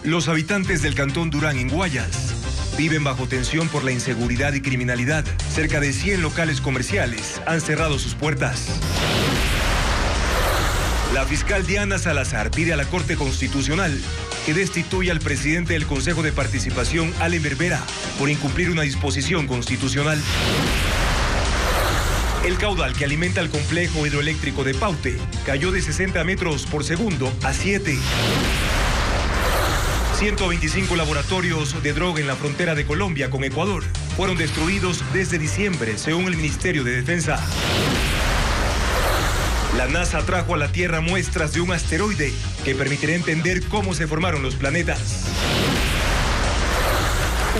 Los habitantes del cantón Durán, en Guayas, viven bajo tensión por la inseguridad y criminalidad. Cerca de 100 locales comerciales han cerrado sus puertas. La fiscal Diana Salazar pide a la Corte Constitucional que destituya al presidente del Consejo de Participación, Allen Berbera, por incumplir una disposición constitucional. El caudal que alimenta el complejo hidroeléctrico de Paute cayó de 60 metros por segundo a 7. 125 laboratorios de droga en la frontera de Colombia con Ecuador fueron destruidos desde diciembre, según el Ministerio de Defensa. La NASA trajo a la Tierra muestras de un asteroide que permitirá entender cómo se formaron los planetas.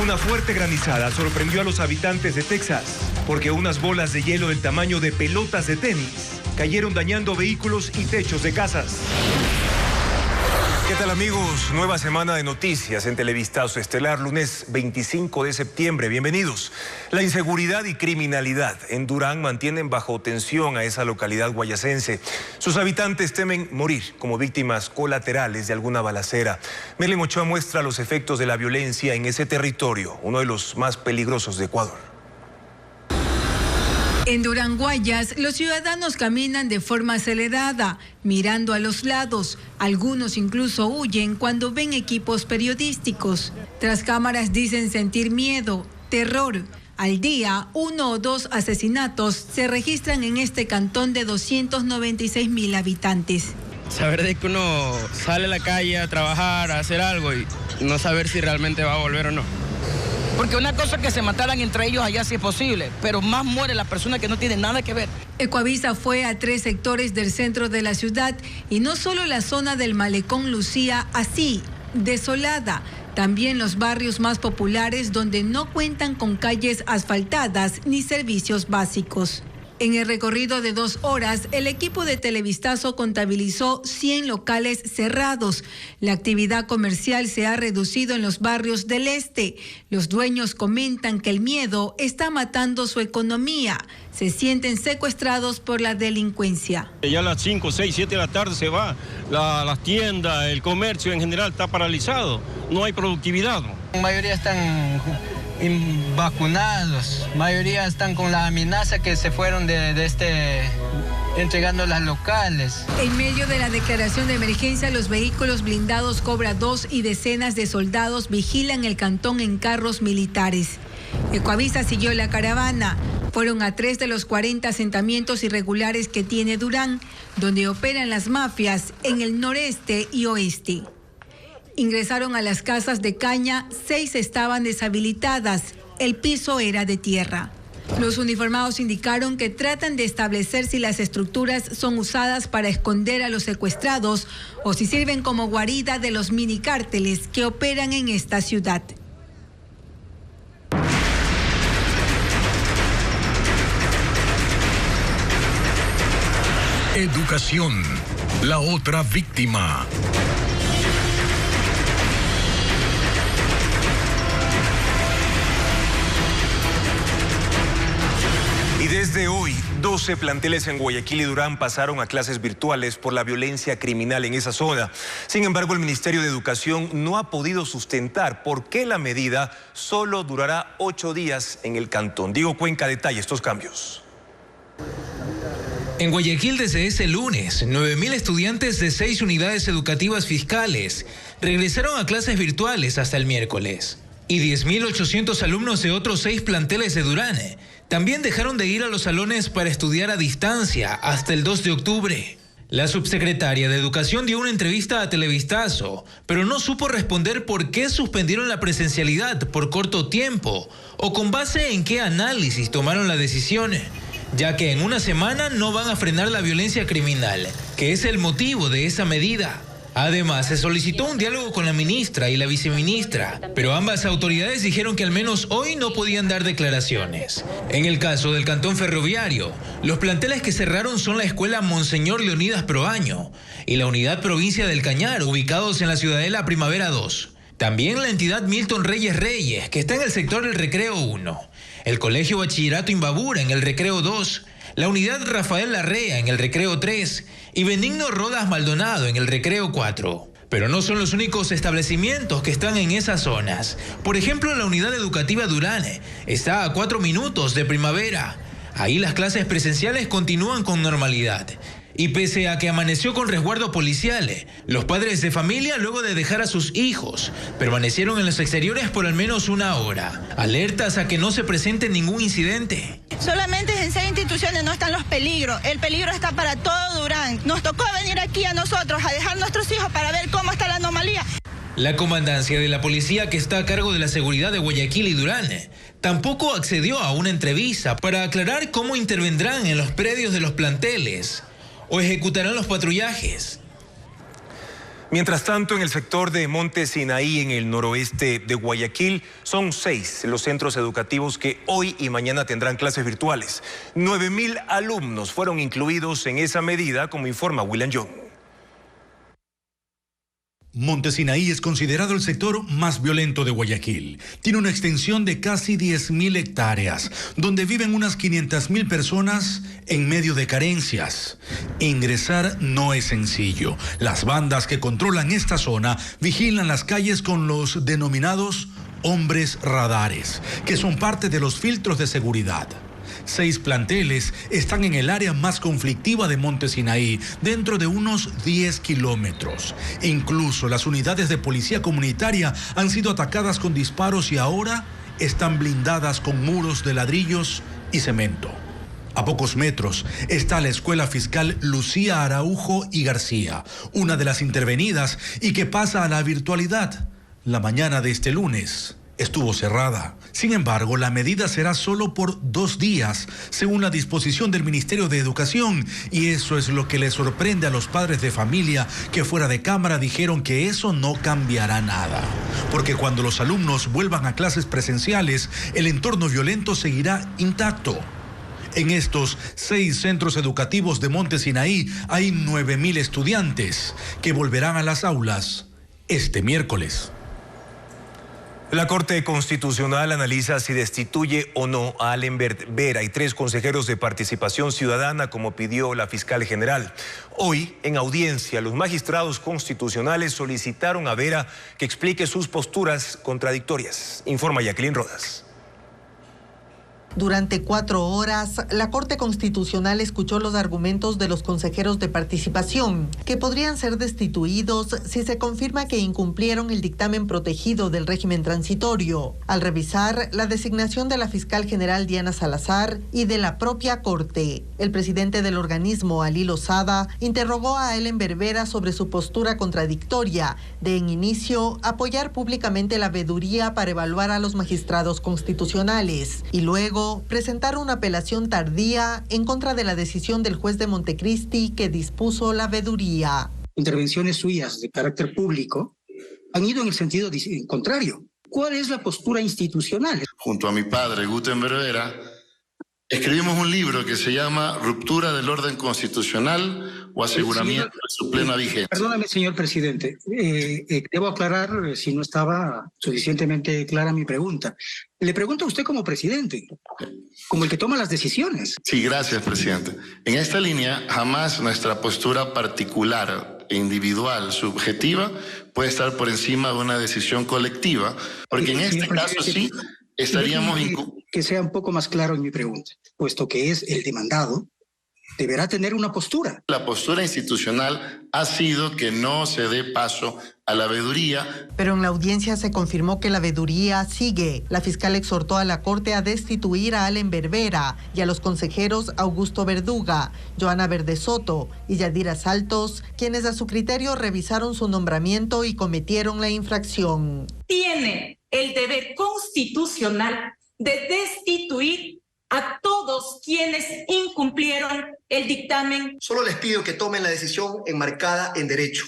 Una fuerte granizada sorprendió a los habitantes de Texas porque unas bolas de hielo del tamaño de pelotas de tenis cayeron dañando vehículos y techos de casas. ¿Qué tal, amigos? Nueva semana de noticias en Televistazo Estelar, lunes 25 de septiembre. Bienvenidos. La inseguridad y criminalidad en Durán mantienen bajo tensión a esa localidad guayasense. Sus habitantes temen morir como víctimas colaterales de alguna balacera. Merlin Ochoa muestra los efectos de la violencia en ese territorio, uno de los más peligrosos de Ecuador. En Durán, Guayas, los ciudadanos caminan de forma acelerada, mirando a los lados. Algunos incluso huyen cuando ven equipos periodísticos. Tras cámaras dicen sentir miedo, terror. Al día, 1 o 2 asesinatos se registran en este cantón de 296,000 habitantes. Saber de que uno sale a la calle a trabajar, a hacer algo y no saber si realmente va a volver o no. Porque una cosa es que se mataran entre ellos allá si es posible, pero más muere la persona que no tiene nada que ver. Ecoavisa fue a 3 sectores del centro de la ciudad y no solo la zona del Malecón lucía así, desolada. También los barrios más populares donde no cuentan con calles asfaltadas ni servicios básicos. En el recorrido de 2 horas, el equipo de Televistazo contabilizó 100 locales cerrados. La actividad comercial se ha reducido en los barrios del este. Los dueños comentan que el miedo está matando su economía. Se sienten secuestrados por la delincuencia. Ya a las 5, 6, 7 de la tarde se va. Las tiendas, el comercio en general está paralizado. No hay productividad. La mayoría están vacunados, mayoría están con la amenaza que se fueron entregando las locales. En medio de la declaración de emergencia, los vehículos blindados Cobra 2 y decenas de soldados vigilan el cantón en carros militares. Ecoavisa siguió la caravana. Fueron a 3 de los 40 asentamientos irregulares que tiene Durán, donde operan las mafias en el noreste y oeste. Ingresaron a las casas de caña, 6 estaban deshabilitadas, el piso era de tierra. Los uniformados indicaron que tratan de establecer si las estructuras son usadas para esconder a los secuestrados o si sirven como guarida de los minicárteles que operan en esta ciudad. Educación, la otra víctima. Y desde hoy, 12 planteles en Guayaquil y Durán pasaron a clases virtuales por la violencia criminal en esa zona. Sin embargo, el Ministerio de Educación no ha podido sustentar por qué la medida solo durará 8 días en el cantón. Diego Cuenca detalla estos cambios. En Guayaquil desde ese lunes, 9,000 estudiantes de 6 unidades educativas fiscales regresaron a clases virtuales hasta el miércoles. Y 10,800 alumnos de otros 6 planteles de Durán también dejaron de ir a los salones para estudiar a distancia hasta el 2 de octubre. La subsecretaria de Educación dio una entrevista a Televistazo, pero no supo responder por qué suspendieron la presencialidad por corto tiempo o con base en qué análisis tomaron la decisión, ya que en una semana no van a frenar la violencia criminal, que es el motivo de esa medida. Además, se solicitó un diálogo con la ministra y la viceministra, pero ambas autoridades dijeron que al menos hoy no podían dar declaraciones. En el caso del Cantón Ferroviario, los planteles que cerraron son la Escuela Monseñor Leonidas Proaño y la Unidad Provincia del Cañar, ubicados en la Ciudadela Primavera 2. También la entidad Milton Reyes, que está en el sector del Recreo 1, el Colegio Bachillerato Imbabura en el Recreo 2, la Unidad Rafael Larrea en el Recreo 3 y Benigno Rodas Maldonado en el Recreo 4. Pero no son los únicos establecimientos que están en esas zonas. Por ejemplo, la unidad educativa Durán está a 4 minutos de Primavera. Ahí las clases presenciales continúan con normalidad. Y pese a que amaneció con resguardo policial, los padres de familia, luego de dejar a sus hijos, permanecieron en los exteriores por al menos 1 hora, alertas a que no se presente ningún incidente. Solamente en 6 instituciones no están los peligros. El peligro está para todo Durán. Nos tocó venir aquí a nosotros a dejar nuestros hijos para ver cómo está la anomalía. La comandancia de la policía, que está a cargo de la seguridad de Guayaquil y Durán, tampoco accedió a una entrevista para aclarar cómo intervendrán en los predios de los planteles o ejecutarán los patrullajes. Mientras tanto, en el sector de Monte Sinaí, en el noroeste de Guayaquil, son 6 los centros educativos que hoy y mañana tendrán clases virtuales. 9,000 alumnos fueron incluidos en esa medida, como informa William Young. Monte Sinaí es considerado el sector más violento de Guayaquil. Tiene una extensión de casi 10,000 hectáreas, donde viven unas 500,000 personas en medio de carencias. Ingresar no es sencillo. Las bandas que controlan esta zona vigilan las calles con los denominados hombres radares, que son parte de los filtros de seguridad. 6 planteles están en el área más conflictiva de Monte Sinaí, dentro de unos 10 kilómetros. Incluso las unidades de policía comunitaria han sido atacadas con disparos y ahora están blindadas con muros de ladrillos y cemento. A pocos metros está la escuela fiscal Lucía Araujo y García, una de las intervenidas y que pasa a la virtualidad. La mañana de este lunes estuvo cerrada. Sin embargo, la medida será solo por 2 días, según la disposición del Ministerio de Educación, y eso es lo que le sorprende a los padres de familia que fuera de cámara dijeron que eso no cambiará nada, porque cuando los alumnos vuelvan a clases presenciales, el entorno violento seguirá intacto. En estos 6 centros educativos de Monte Sinaí hay 9,000 estudiantes que volverán a las aulas este miércoles. La Corte Constitucional analiza si destituye o no a Allen Vera y 3 consejeros de participación ciudadana, como pidió la fiscal general. Hoy, en audiencia, los magistrados constitucionales solicitaron a Vera que explique sus posturas contradictorias. Informa Jacqueline Rodas. Durante 4 horas, la Corte Constitucional escuchó los argumentos de los consejeros de participación, que podrían ser destituidos si se confirma que incumplieron el dictamen protegido del régimen transitorio, al revisar la designación de la fiscal general Diana Salazar y de la propia Corte. El presidente del organismo, Ali Lozada, interrogó a Ellen Berbera sobre su postura contradictoria de, en inicio, apoyar públicamente la veeduría para evaluar a los magistrados constitucionales y luego presentar una apelación tardía en contra de la decisión del juez de Montecristi que dispuso la veeduría. Intervenciones suyas de carácter público han ido en el sentido contrario. ¿Cuál es la postura institucional? Junto a mi padre, Guten Berbera, escribimos un libro que se llama Ruptura del orden constitucional o aseguramiento de su plena vigencia. Perdóname, señor presidente. Debo aclarar si no estaba suficientemente clara mi pregunta. Le pregunto a usted como presidente, como el que toma las decisiones. Sí, gracias, presidente. En esta línea, jamás nuestra postura particular e individual, subjetiva, puede estar por encima de una decisión colectiva, porque en este caso sí estaríamos... Que sea un poco más claro en mi pregunta, puesto que es el demandado, deberá tener una postura. La postura institucional ha sido que no se dé paso a la veeduría. Pero en la audiencia se confirmó que la veeduría sigue. La fiscal exhortó a la Corte a destituir a Allen Berbera y a los consejeros Augusto Verduga, Joana Verde Soto y Yadira Saltos, quienes a su criterio revisaron su nombramiento y cometieron la infracción. Tiene el deber constitucional de destituir a todos quienes incumplieron el dictamen. Solo les pido que tomen la decisión enmarcada en derecho.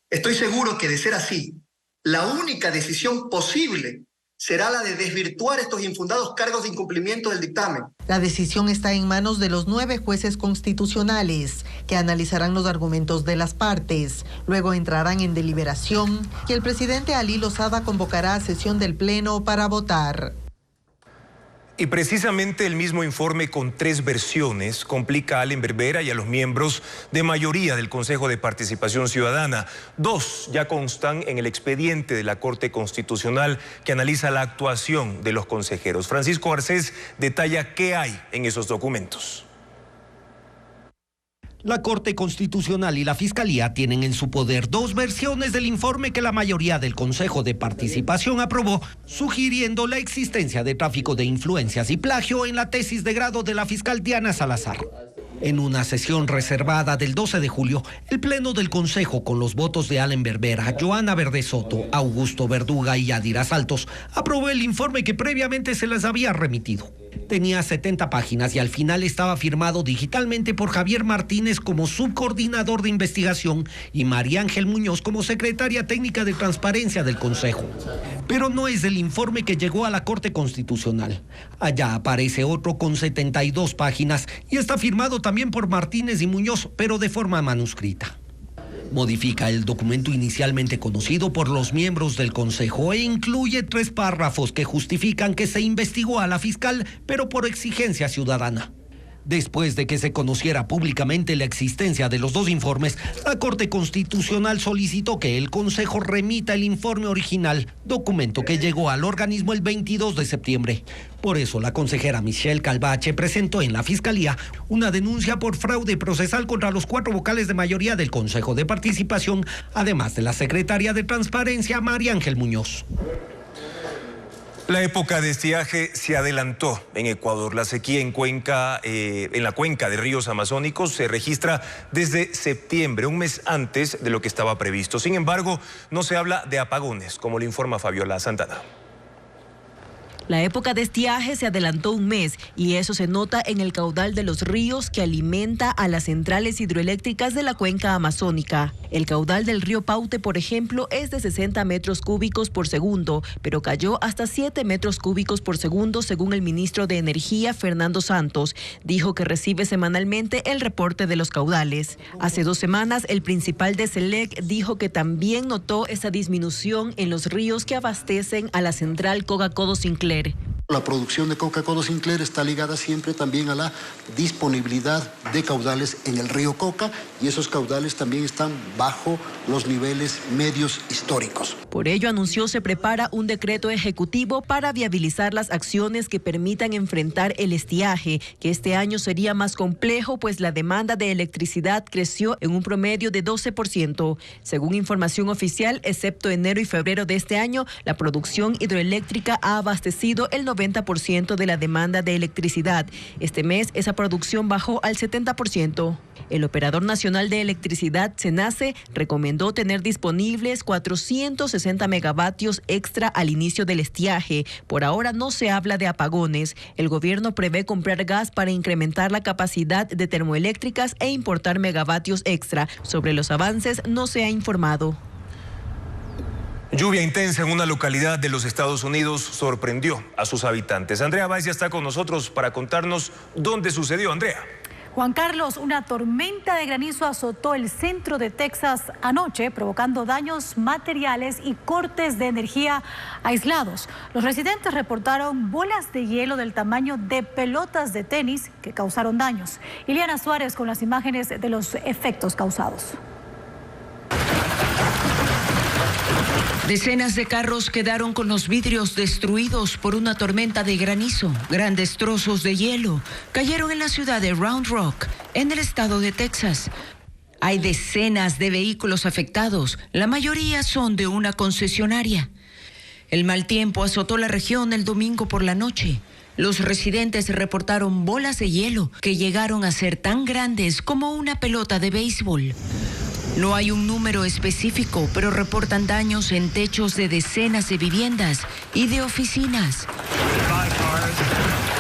Estoy seguro que de ser así, la única decisión posible será la de desvirtuar estos infundados cargos de incumplimiento del dictamen. La decisión está en manos de los 9 jueces constitucionales, que analizarán los argumentos de las partes. Luego entrarán en deliberación y el presidente Ali Lozada convocará a sesión del Pleno para votar. Y precisamente el mismo informe con 3 versiones complica a Allen Berbera y a los miembros de mayoría del Consejo de Participación Ciudadana. 2 ya constan en el expediente de la Corte Constitucional que analiza la actuación de los consejeros. Francisco Garcés detalla qué hay en esos documentos. La Corte Constitucional y la Fiscalía tienen en su poder 2 versiones del informe que la mayoría del Consejo de Participación aprobó, sugiriendo la existencia de tráfico de influencias y plagio en la tesis de grado de la fiscal Diana Salazar. En una sesión reservada del 12 de julio, el Pleno del Consejo, con los votos de Allen Berbera, Joana Verde Soto, Augusto Verduga y Yadira Saltos, aprobó el informe que previamente se les había remitido. Tenía 70 páginas y al final estaba firmado digitalmente por Javier Martínez como subcoordinador de investigación y María Ángel Muñoz como secretaria técnica de transparencia del Consejo. Pero no es el informe que llegó a la Corte Constitucional. Allá aparece otro con 72 páginas y está firmado también por Martínez y Muñoz, pero de forma manuscrita. Modifica el documento inicialmente conocido por los miembros del Consejo e incluye 3 párrafos que justifican que se investigó a la fiscal, pero por exigencia ciudadana. Después de que se conociera públicamente la existencia de los 2 informes, la Corte Constitucional solicitó que el Consejo remita el informe original, documento que llegó al organismo el 22 de septiembre. Por eso, la consejera Michelle Calvache presentó en la Fiscalía una denuncia por fraude procesal contra los 4 vocales de mayoría del Consejo de Participación, además de la secretaria de Transparencia, María Ángel Muñoz. La época de estiaje se adelantó en Ecuador. La sequía en la cuenca de ríos amazónicos se registra desde septiembre, un mes antes de lo que estaba previsto. Sin embargo, no se habla de apagones, como le informa Fabiola Santana. La época de estiaje se adelantó un mes y eso se nota en el caudal de los ríos que alimenta a las centrales hidroeléctricas de la cuenca amazónica. El caudal del río Paute, por ejemplo, es de 60 metros cúbicos por segundo, pero cayó hasta 7 metros cúbicos por segundo, según el ministro de Energía, Fernando Santos. Dijo que recibe semanalmente el reporte de los caudales. Hace 2 semanas, el principal de SELEC dijo que también notó esa disminución en los ríos que abastecen a la central Coca-Codo Sinclair. La producción de Coca-Cola Sinclair está ligada siempre también a la disponibilidad de caudales en el río Coca y esos caudales también están bajo los niveles medios históricos. Por ello anunció se prepara un decreto ejecutivo para viabilizar las acciones que permitan enfrentar el estiaje, que este año sería más complejo pues la demanda de electricidad creció en un promedio de 12%. Según información oficial, excepto enero y febrero de este año, la producción hidroeléctrica ha abastecido el 90% de la demanda de electricidad. Este mes esa producción bajó al 70%. El Operador Nacional de Electricidad, CENACE, recomendó tener disponibles 460 megavatios extra al inicio del estiaje. Por ahora no se habla de apagones. El gobierno prevé comprar gas para incrementar la capacidad de termoeléctricas e importar megavatios extra. Sobre los avances no se ha informado. Lluvia intensa en una localidad de los Estados Unidos sorprendió a sus habitantes. Andrea Valls ya está con nosotros para contarnos dónde sucedió. Andrea. Juan Carlos, una tormenta de granizo azotó el centro de Texas anoche, provocando daños materiales y cortes de energía aislados. Los residentes reportaron bolas de hielo del tamaño de pelotas de tenis que causaron daños. Iliana Suárez con las imágenes de los efectos causados. Decenas de carros quedaron con los vidrios destruidos por una tormenta de granizo. Grandes trozos de hielo cayeron en la ciudad de Round Rock, en el estado de Texas. Hay decenas de vehículos afectados, la mayoría son de una concesionaria. El mal tiempo azotó la región el domingo por la noche. Los residentes reportaron bolas de hielo que llegaron a ser tan grandes como una pelota de béisbol. No hay un número específico, pero reportan daños en techos de decenas de viviendas y de oficinas.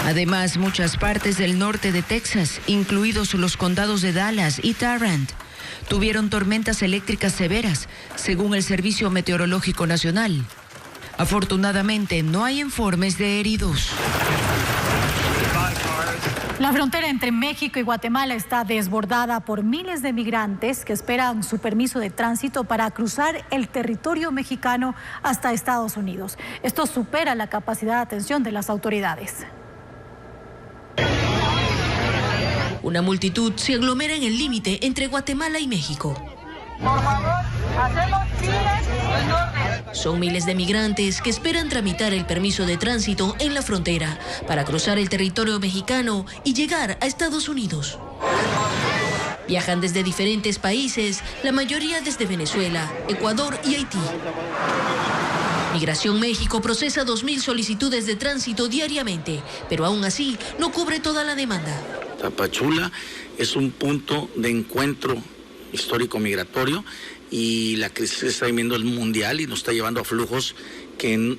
Además, muchas partes del norte de Texas, incluidos los condados de Dallas y Tarrant, tuvieron tormentas eléctricas severas, según el Servicio Meteorológico Nacional. Afortunadamente, no hay informes de heridos. La frontera entre México y Guatemala está desbordada por miles de migrantes que esperan su permiso de tránsito para cruzar el territorio mexicano hasta Estados Unidos. Esto supera la capacidad de atención de las autoridades. Una multitud se aglomera en el límite entre Guatemala y México. Por favor, hacemos filas en orden. Son miles de migrantes que esperan tramitar el permiso de tránsito en la frontera para cruzar el territorio mexicano y llegar a Estados Unidos. Viajan desde diferentes países, la mayoría desde Venezuela, Ecuador y Haití. Migración México procesa 2.000 solicitudes de tránsito diariamente, pero aún así no cubre toda la demanda. Tapachula es un punto de encuentro histórico migratorio y la crisis que está viviendo el mundial y nos está llevando a flujos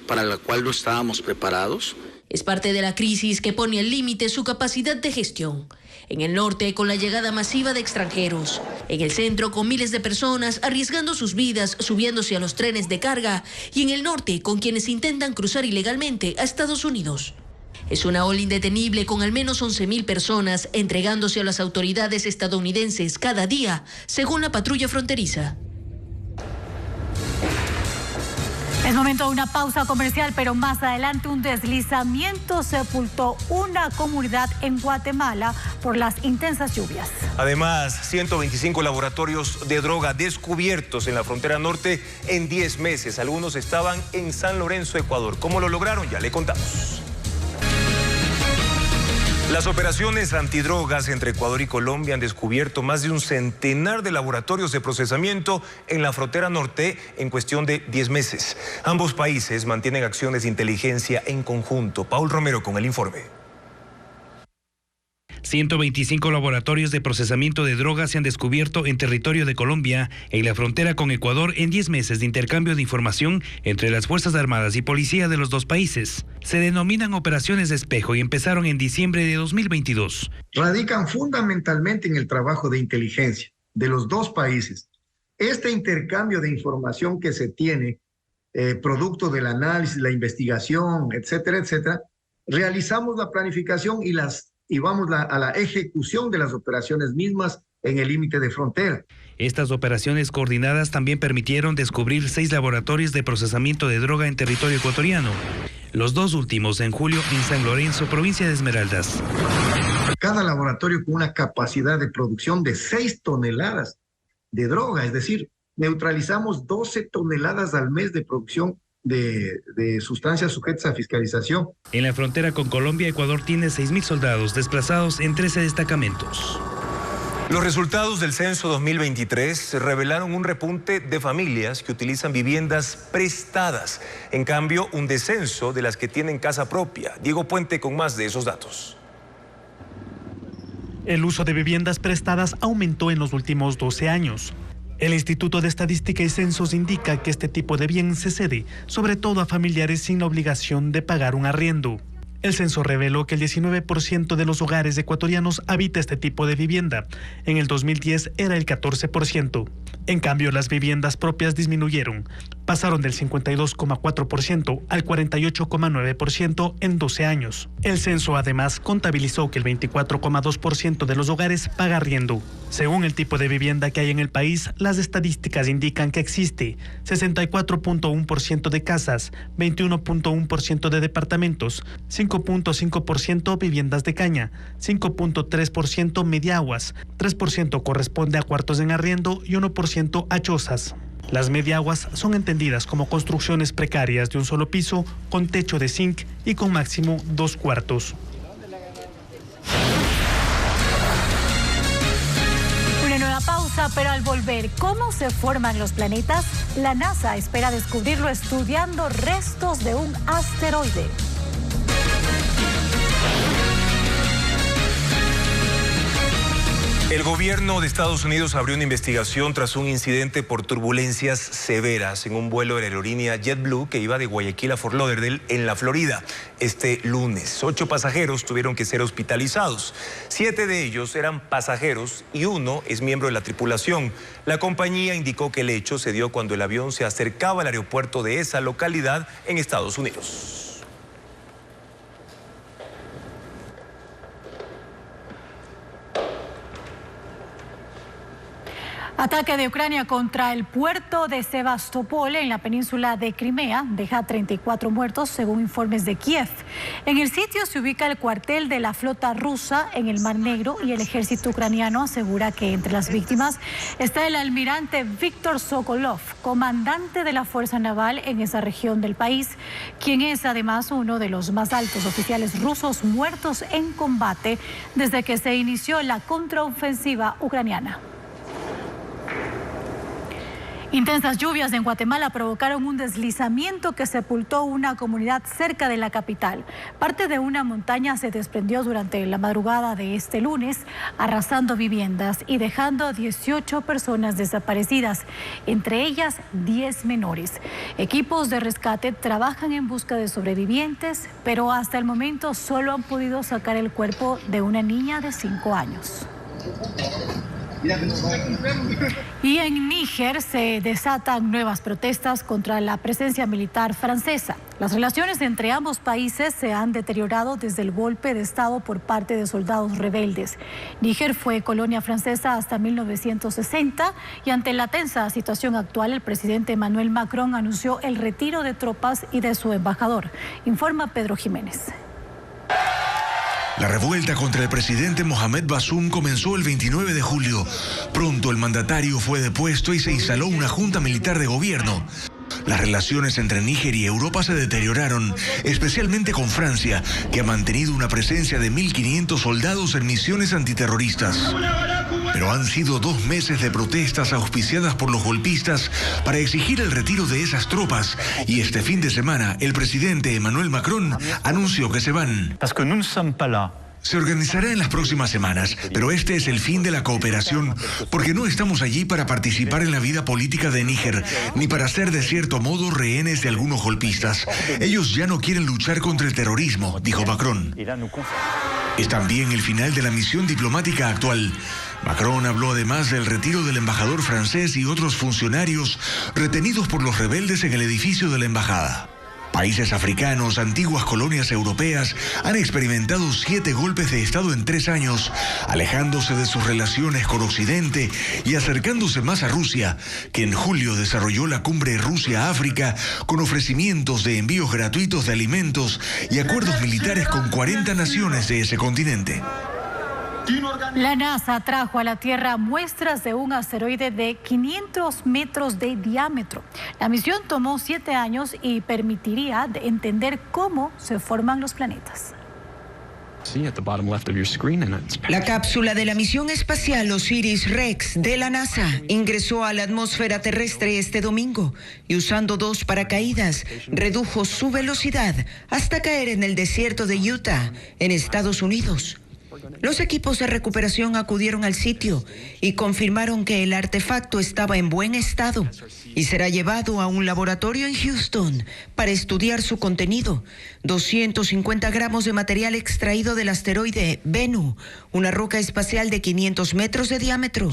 para la cual no estábamos preparados. Es parte de la crisis que pone al límite su capacidad de gestión. En el norte, con la llegada masiva de extranjeros. En el centro, con miles de personas arriesgando sus vidas, subiéndose a los trenes de carga. Y en el norte, con quienes intentan cruzar ilegalmente a Estados Unidos. Es una ola indetenible con al menos 11.000 personas entregándose a las autoridades estadounidenses cada día, según la patrulla fronteriza. Es momento de una pausa comercial, pero más adelante un deslizamiento sepultó una comunidad en Guatemala por las intensas lluvias. Además, 125 laboratorios de droga descubiertos en la frontera norte en 10 meses. Algunos estaban en San Lorenzo, Ecuador. ¿Cómo lo lograron? Ya le contamos. Las operaciones antidrogas entre Ecuador y Colombia han descubierto más de un centenar de laboratorios de procesamiento en la frontera norte en cuestión de 10 meses. Ambos países mantienen acciones de inteligencia en conjunto. Paul Romero con el informe. 125 laboratorios de procesamiento de drogas se han descubierto en territorio de Colombia, en la frontera con Ecuador, en 10 meses de intercambio de información entre las Fuerzas Armadas y Policía de los dos países. Se denominan operaciones de espejo y empezaron en diciembre de 2022. Radican fundamentalmente en el trabajo de inteligencia de los dos países. Este intercambio de información que se tiene, producto del análisis, la investigación, etcétera, etcétera, realizamos la planificación y vamos a la ejecución de las operaciones mismas en el límite de frontera. Estas operaciones coordinadas también permitieron descubrir 6 laboratorios de procesamiento de droga en territorio ecuatoriano. Los dos últimos en julio en San Lorenzo, provincia de Esmeraldas. Cada laboratorio con una capacidad de producción de 6 toneladas de droga, es decir, neutralizamos 12 toneladas al mes de producción de sustancias sujetas a fiscalización. En la frontera con Colombia, Ecuador tiene 6.000 soldados desplazados en 13 destacamentos. Los resultados del censo 2023 revelaron un repunte de familias que utilizan viviendas prestadas. En cambio, un descenso de las que tienen casa propia. Diego Puente con más de esos datos. El uso de viviendas prestadas aumentó en los últimos 12 años. El Instituto de Estadística y Censos indica que este tipo de bien se cede, sobre todo a familiares sin la obligación de pagar un arriendo. El censo reveló que el 19% de los hogares ecuatorianos habita este tipo de vivienda. En el 2010 era el 14%. En cambio, las viviendas propias disminuyeron. Pasaron del 52,4% al 48,9% en 12 años. El censo además contabilizó que el 24,2% de los hogares paga arriendo. Según el tipo de vivienda que hay en el país, las estadísticas indican que existe 64,1% de casas, 21,1% de departamentos, 5,5% viviendas de caña, 5,3% mediaguas, 3% corresponde a cuartos en arriendo y 1% a chozas. Las mediaguas son entendidas como construcciones precarias de un solo piso, con techo de zinc y con máximo 2 cuartos. Una nueva pausa, pero al volver, ¿cómo se forman los planetas? La NASA espera descubrirlo estudiando restos de un asteroide. El gobierno de Estados Unidos abrió una investigación tras un incidente por turbulencias severas en un vuelo de la aerolínea JetBlue que iba de Guayaquil a Fort Lauderdale en la Florida este lunes. 8 pasajeros tuvieron que ser hospitalizados. 7 de ellos eran pasajeros y 1 es miembro de la tripulación. La compañía indicó que el hecho se dio cuando el avión se acercaba al aeropuerto de esa localidad en Estados Unidos. Ataque de Ucrania contra el puerto de Sebastopol en la península de Crimea deja 34 muertos, según informes de Kiev. En el sitio se ubica el cuartel de la flota rusa en el Mar Negro y el ejército ucraniano asegura que entre las víctimas está el almirante Víctor Sokolov, comandante de la Fuerza Naval en esa región del país, quien es además uno de los más altos oficiales rusos muertos en combate desde que se inició la contraofensiva ucraniana. Intensas lluvias en Guatemala provocaron un deslizamiento que sepultó una comunidad cerca de la capital. Parte de una montaña se desprendió durante la madrugada de este lunes, arrasando viviendas y dejando a 18 personas desaparecidas, entre ellas 10 menores. Equipos de rescate trabajan en busca de sobrevivientes, pero hasta el momento solo han podido sacar el cuerpo de una niña de 5 años. Y en Níger se desatan nuevas protestas contra la presencia militar francesa. Las relaciones entre ambos países se han deteriorado desde el golpe de Estado por parte de soldados rebeldes. Níger fue colonia francesa hasta 1960 y ante la tensa situación actual, el presidente Emmanuel Macron anunció el retiro de tropas y de su embajador. Informa Pedro Jiménez. La revuelta contra el presidente Mohamed Bazoum comenzó el 29 de julio. Pronto el mandatario fue depuesto y se instaló una junta militar de gobierno. Las relaciones entre Níger y Europa se deterioraron, especialmente con Francia, que ha mantenido una presencia de 1.500 soldados en misiones antiterroristas. Pero han sido 2 meses de protestas auspiciadas por los golpistas para exigir el retiro de esas tropas. Y este fin de semana, el presidente Emmanuel Macron anunció que se van. Se organizará en las próximas semanas, pero este es el fin de la cooperación, porque no estamos allí para participar en la vida política de Níger, ni para ser de cierto modo rehenes de algunos golpistas. Ellos ya no quieren luchar contra el terrorismo, dijo Macron. Es también el final de la misión diplomática actual. Macron habló además del retiro del embajador francés y otros funcionarios retenidos por los rebeldes en el edificio de la embajada. Países africanos, antiguas colonias europeas, han experimentado 7 golpes de Estado en 3 años, alejándose de sus relaciones con Occidente y acercándose más a Rusia, que en julio desarrolló la cumbre Rusia-África con ofrecimientos de envíos gratuitos de alimentos y acuerdos militares con 40 naciones de ese continente. La NASA trajo a la Tierra muestras de un asteroide de 500 metros de diámetro. La misión tomó 7 años y permitiría entender cómo se forman los planetas. La cápsula de la misión espacial OSIRIS-REx de la NASA ingresó a la atmósfera terrestre este domingo y usando 2 paracaídas redujo su velocidad hasta caer en el desierto de Utah, en Estados Unidos. Los equipos de recuperación acudieron al sitio y confirmaron que el artefacto estaba en buen estado y será llevado a un laboratorio en Houston para estudiar su contenido. 250 gramos de material extraído del asteroide Bennu, una roca espacial de 500 metros de diámetro.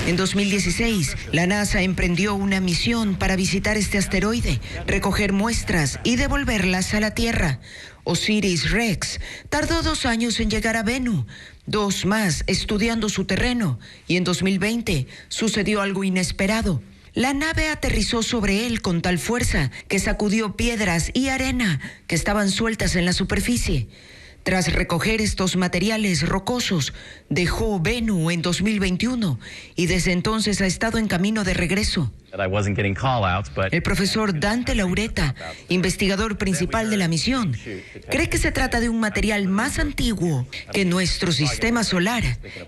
En 2016, la NASA emprendió una misión para visitar este asteroide, recoger muestras y devolverlas a la Tierra. OSIRIS-REx tardó 2 años en llegar a Bennu, 2 más estudiando su terreno, y en 2020 sucedió algo inesperado. La nave aterrizó sobre él con tal fuerza que sacudió piedras y arena que estaban sueltas en la superficie. Tras recoger estos materiales rocosos, dejó Bennu en 2021 y desde entonces ha estado en camino de regreso. El profesor Dante Laureta, investigador principal de la misión, cree que se trata de un material más antiguo que nuestro sistema solar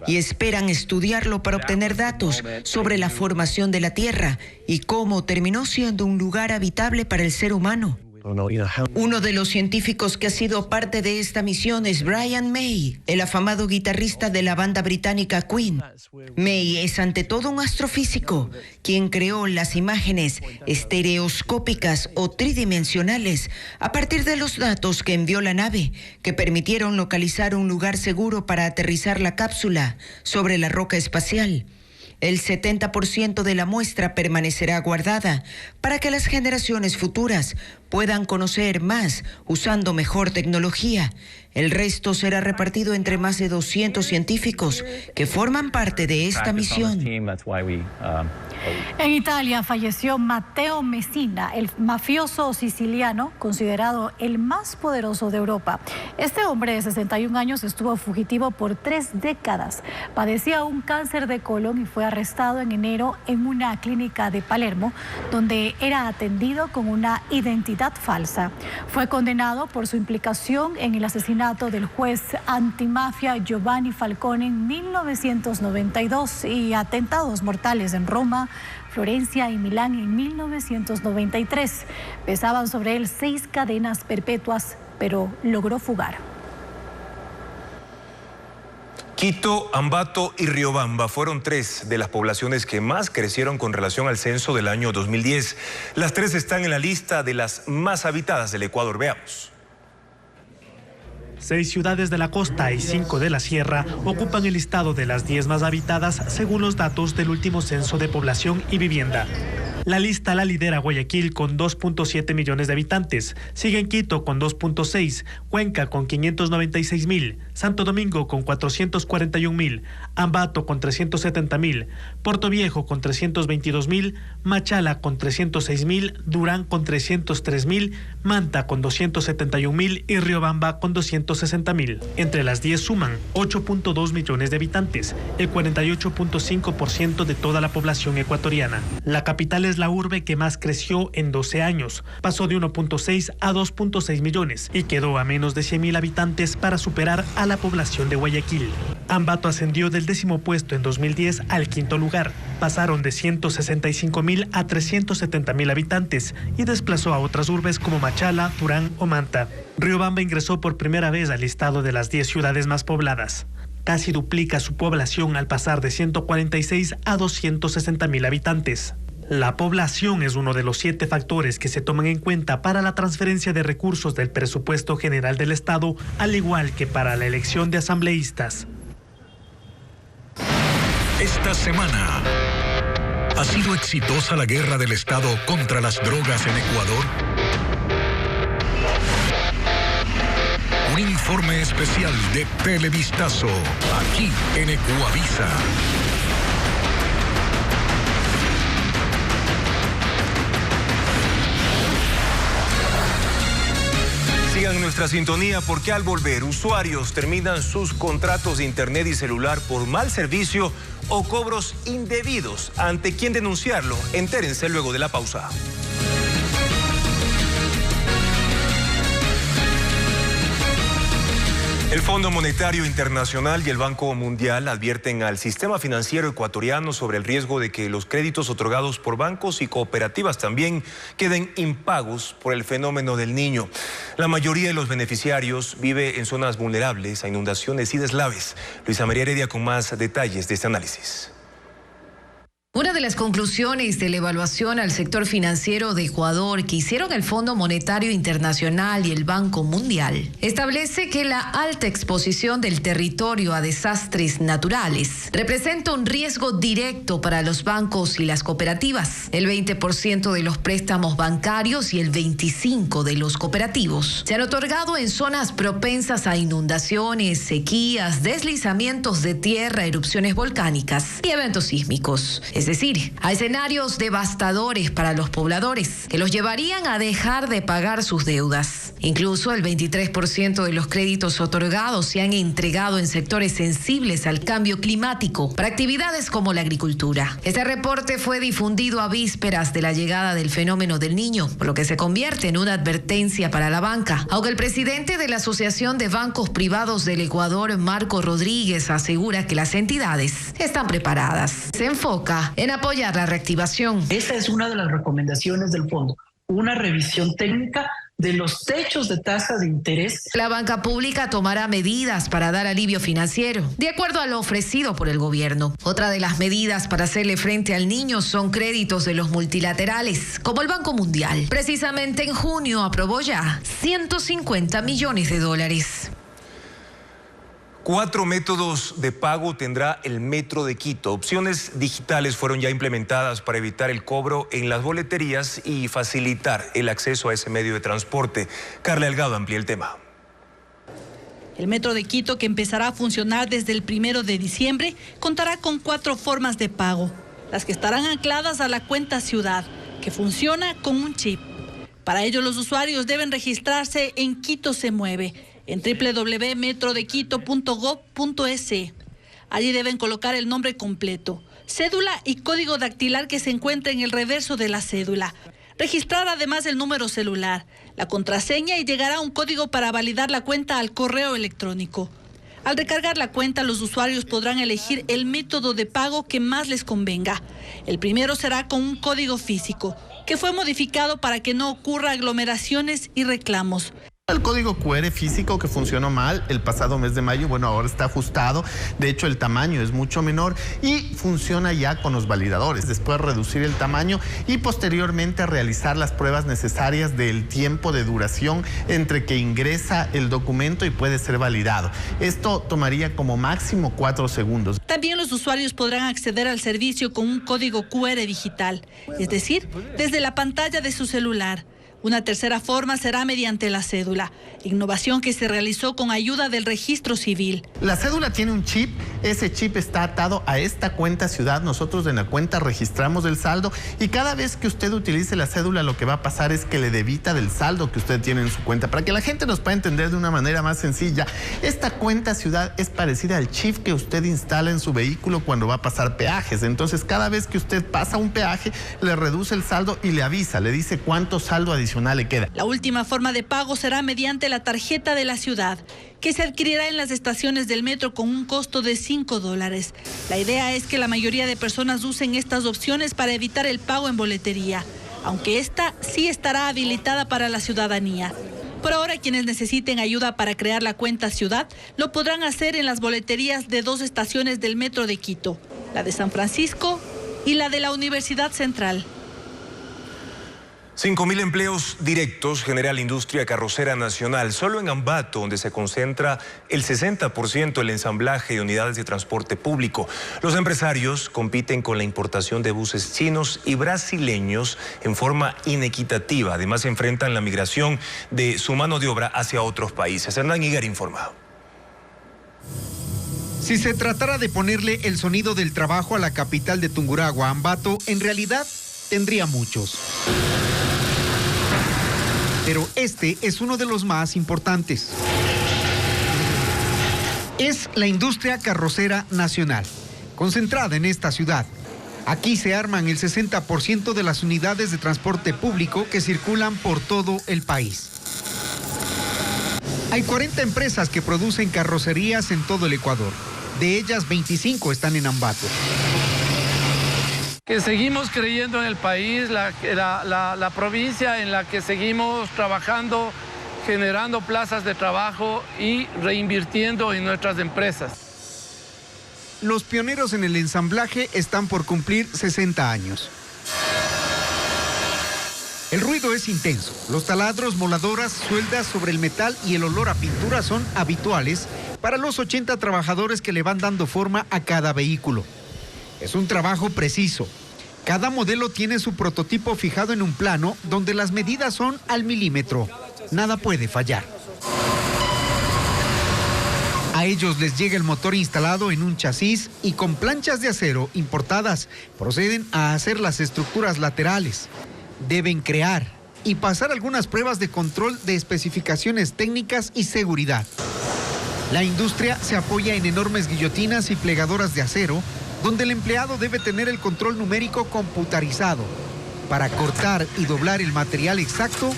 y esperan estudiarlo para obtener datos sobre la formación de la Tierra y cómo terminó siendo un lugar habitable para el ser humano. Uno de los científicos que ha sido parte de esta misión es Brian May, el afamado guitarrista de la banda británica Queen. May es ante todo un astrofísico, quien creó las imágenes estereoscópicas o tridimensionales a partir de los datos que envió la nave, que permitieron localizar un lugar seguro para aterrizar la cápsula sobre la roca espacial. El 70% de la muestra permanecerá guardada para que las generaciones futuras puedan conocer más usando mejor tecnología. El resto será repartido entre más de 200 científicos que forman parte de esta misión. En Italia falleció Matteo Messina, el mafioso siciliano considerado el más poderoso de Europa. Este hombre de 61 años estuvo fugitivo por 3 décadas. Padecía un cáncer de colon y fue arrestado en enero en una clínica de Palermo, donde era atendido con una identidad falsa. Fue condenado por su implicación en el asesinato del juez antimafia Giovanni Falcone en 1992 y atentados mortales en Roma, Florencia y Milán en 1993. Pesaban sobre él 6 cadenas perpetuas, pero logró fugar. Quito, Ambato y Riobamba fueron 3 de las poblaciones que más crecieron con relación al censo del año 2010. Las 3 están en la lista de las más habitadas del Ecuador. Veamos. 6 ciudades de la costa y 5 de la sierra ocupan el listado de las 10 más habitadas según los datos del último censo de población y vivienda. La lista la lidera Guayaquil con 2.7 millones de habitantes, siguen Quito con 2.6, Cuenca con 596.000, Santo Domingo con 441.000, Ambato con 370.000, Puerto Viejo con 322.000, Machala con 306.000, Durán con 303.000, Manta con 271.000 y Riobamba con 260.000. Entre las 10 suman 8.2 millones de habitantes, el 48.5% de toda la población ecuatoriana. La capital es la urbe que más creció en 12 años. Pasó de 1.6 a 2.6 millones y quedó a menos de 100.000 habitantes para superar a la población de Guayaquil. Ambato ascendió del 10º puesto en 2010 al 5º lugar. Pasaron de 165.000 a 370.000 habitantes y desplazó a otras urbes como Machala, Durán o Manta. Riobamba ingresó por primera vez al listado de las 10 ciudades más pobladas. Casi duplica su población al pasar de 146 a 260.000 habitantes. La población es uno de los 7 factores que se toman en cuenta para la transferencia de recursos del presupuesto general del Estado, al igual que para la elección de asambleístas. Esta semana, ¿ha sido exitosa la guerra del Estado contra las drogas en Ecuador? Un informe especial de Televistazo, aquí en Ecuavisa. Sigan nuestra sintonía porque al volver, usuarios terminan sus contratos de internet y celular por mal servicio o cobros indebidos. ¿Ante quién denunciarlo? Entérense luego de la pausa. El Fondo Monetario Internacional y el Banco Mundial advierten al sistema financiero ecuatoriano sobre el riesgo de que los créditos otorgados por bancos y cooperativas también queden impagos por el fenómeno del Niño. La mayoría de los beneficiarios vive en zonas vulnerables a inundaciones y deslaves. Luisa María Heredia con más detalles de este análisis. Una de las conclusiones de la evaluación al sector financiero de Ecuador que hicieron el Fondo Monetario Internacional y el Banco Mundial establece que la alta exposición del territorio a desastres naturales representa un riesgo directo para los bancos y las cooperativas. El 20% de los préstamos bancarios y el 25% de los cooperativos se han otorgado en zonas propensas a inundaciones, sequías, deslizamientos de tierra, erupciones volcánicas y eventos sísmicos. Es decir, a escenarios devastadores para los pobladores que los llevarían a dejar de pagar sus deudas. Incluso el 23% de los créditos otorgados se han entregado en sectores sensibles al cambio climático para actividades como la agricultura. Este reporte fue difundido a vísperas de la llegada del fenómeno del Niño, por lo que se convierte en una advertencia para la banca. Aunque el presidente de la Asociación de Bancos Privados del Ecuador, Marco Rodríguez, asegura que las entidades están preparadas. Se enfoca en apoyar la reactivación. Esa es una de las recomendaciones del fondo, una revisión técnica de los techos de tasa de interés. La banca pública tomará medidas para dar alivio financiero, de acuerdo a lo ofrecido por el gobierno. Otra de las medidas para hacerle frente al Niño son créditos de los multilaterales, como el Banco Mundial. Precisamente en junio aprobó ya $150 millones. 4 métodos de pago tendrá el Metro de Quito. Opciones digitales fueron ya implementadas para evitar el cobro en las boleterías y facilitar el acceso a ese medio de transporte. Carla Delgado amplía el tema. El Metro de Quito, que empezará a funcionar desde el 1 de diciembre, contará con 4 formas de pago, las que estarán ancladas a la cuenta Ciudad, que funciona con un chip. Para ello, los usuarios deben registrarse en Quito se mueve, en www.metrodequito.gov.es. Allí deben colocar el nombre completo, cédula y código dactilar que se encuentra en el reverso de la cédula. Registrar además el número celular, la contraseña y llegará un código para validar la cuenta al correo electrónico. Al recargar la cuenta, los usuarios podrán elegir el método de pago que más les convenga. El primero será con un código físico, que fue modificado para que no ocurra aglomeraciones y reclamos. El código QR físico que funcionó mal el pasado mes de mayo, bueno, ahora está ajustado. De hecho, el tamaño es mucho menor y funciona ya con los validadores. Después reducir el tamaño y posteriormente realizar las pruebas necesarias del tiempo de duración entre que ingresa el documento y puede ser validado. Esto tomaría como máximo 4 segundos. También los usuarios podrán acceder al servicio con un código QR digital, es decir, desde la pantalla de su celular. Una tercera forma será mediante la cédula, innovación que se realizó con ayuda del registro civil. La cédula tiene un chip, ese chip está atado a esta cuenta Ciudad. Nosotros en la cuenta registramos el saldo y cada vez que usted utilice la cédula lo que va a pasar es que le debita del saldo que usted tiene en su cuenta. Para que la gente nos pueda entender de una manera más sencilla, esta cuenta Ciudad es parecida al chip que usted instala en su vehículo cuando va a pasar peajes. Entonces cada vez que usted pasa un peaje le reduce el saldo y le avisa, le dice cuánto saldo adicional le queda. La última forma de pago será mediante la tarjeta de la ciudad, que se adquirirá en las estaciones del metro con un costo de $5. La idea es que la mayoría de personas usen estas opciones para evitar el pago en boletería, aunque esta sí estará habilitada para la ciudadanía. Por ahora, quienes necesiten ayuda para crear la cuenta Ciudad lo podrán hacer en las boleterías de 2 estaciones del Metro de Quito, la de San Francisco y la de la Universidad Central. 5.000 empleos directos genera la industria carrocera nacional. Solo en Ambato, donde se concentra el 60% del ensamblaje de unidades de transporte público. Los empresarios compiten con la importación de buses chinos y brasileños en forma inequitativa. Además, se enfrentan la migración de su mano de obra hacia otros países. Hernán Higuera informa. Si se tratara de ponerle el sonido del trabajo a la capital de Tungurahua, Ambato, en realidad tendría muchos. Pero este es uno de los más importantes. Es la industria carrocera nacional, concentrada en esta ciudad. Aquí se arman el 60% de las unidades de transporte público que circulan por todo el país. Hay 40 empresas que producen carrocerías en todo el Ecuador. De ellas, 25 están en Ambato. Que seguimos creyendo en el país, la provincia en la que seguimos trabajando, generando plazas de trabajo y reinvirtiendo en nuestras empresas. Los pioneros en el ensamblaje están por cumplir 60 años. El ruido es intenso. Los taladros, moladoras, sueldas sobre el metal y el olor a pintura son habituales para los 80 trabajadores que le van dando forma a cada vehículo. Es un trabajo preciso. Cada modelo tiene su prototipo fijado en un plano donde las medidas son al milímetro. Nada puede fallar. A ellos les llega el motor instalado en un chasis y con planchas de acero importadas proceden a hacer las estructuras laterales. Deben crear y pasar algunas pruebas de control de especificaciones técnicas y seguridad. La industria se apoya en enormes guillotinas y plegadoras de acero, donde el empleado debe tener el control numérico computarizado para cortar y doblar el material exacto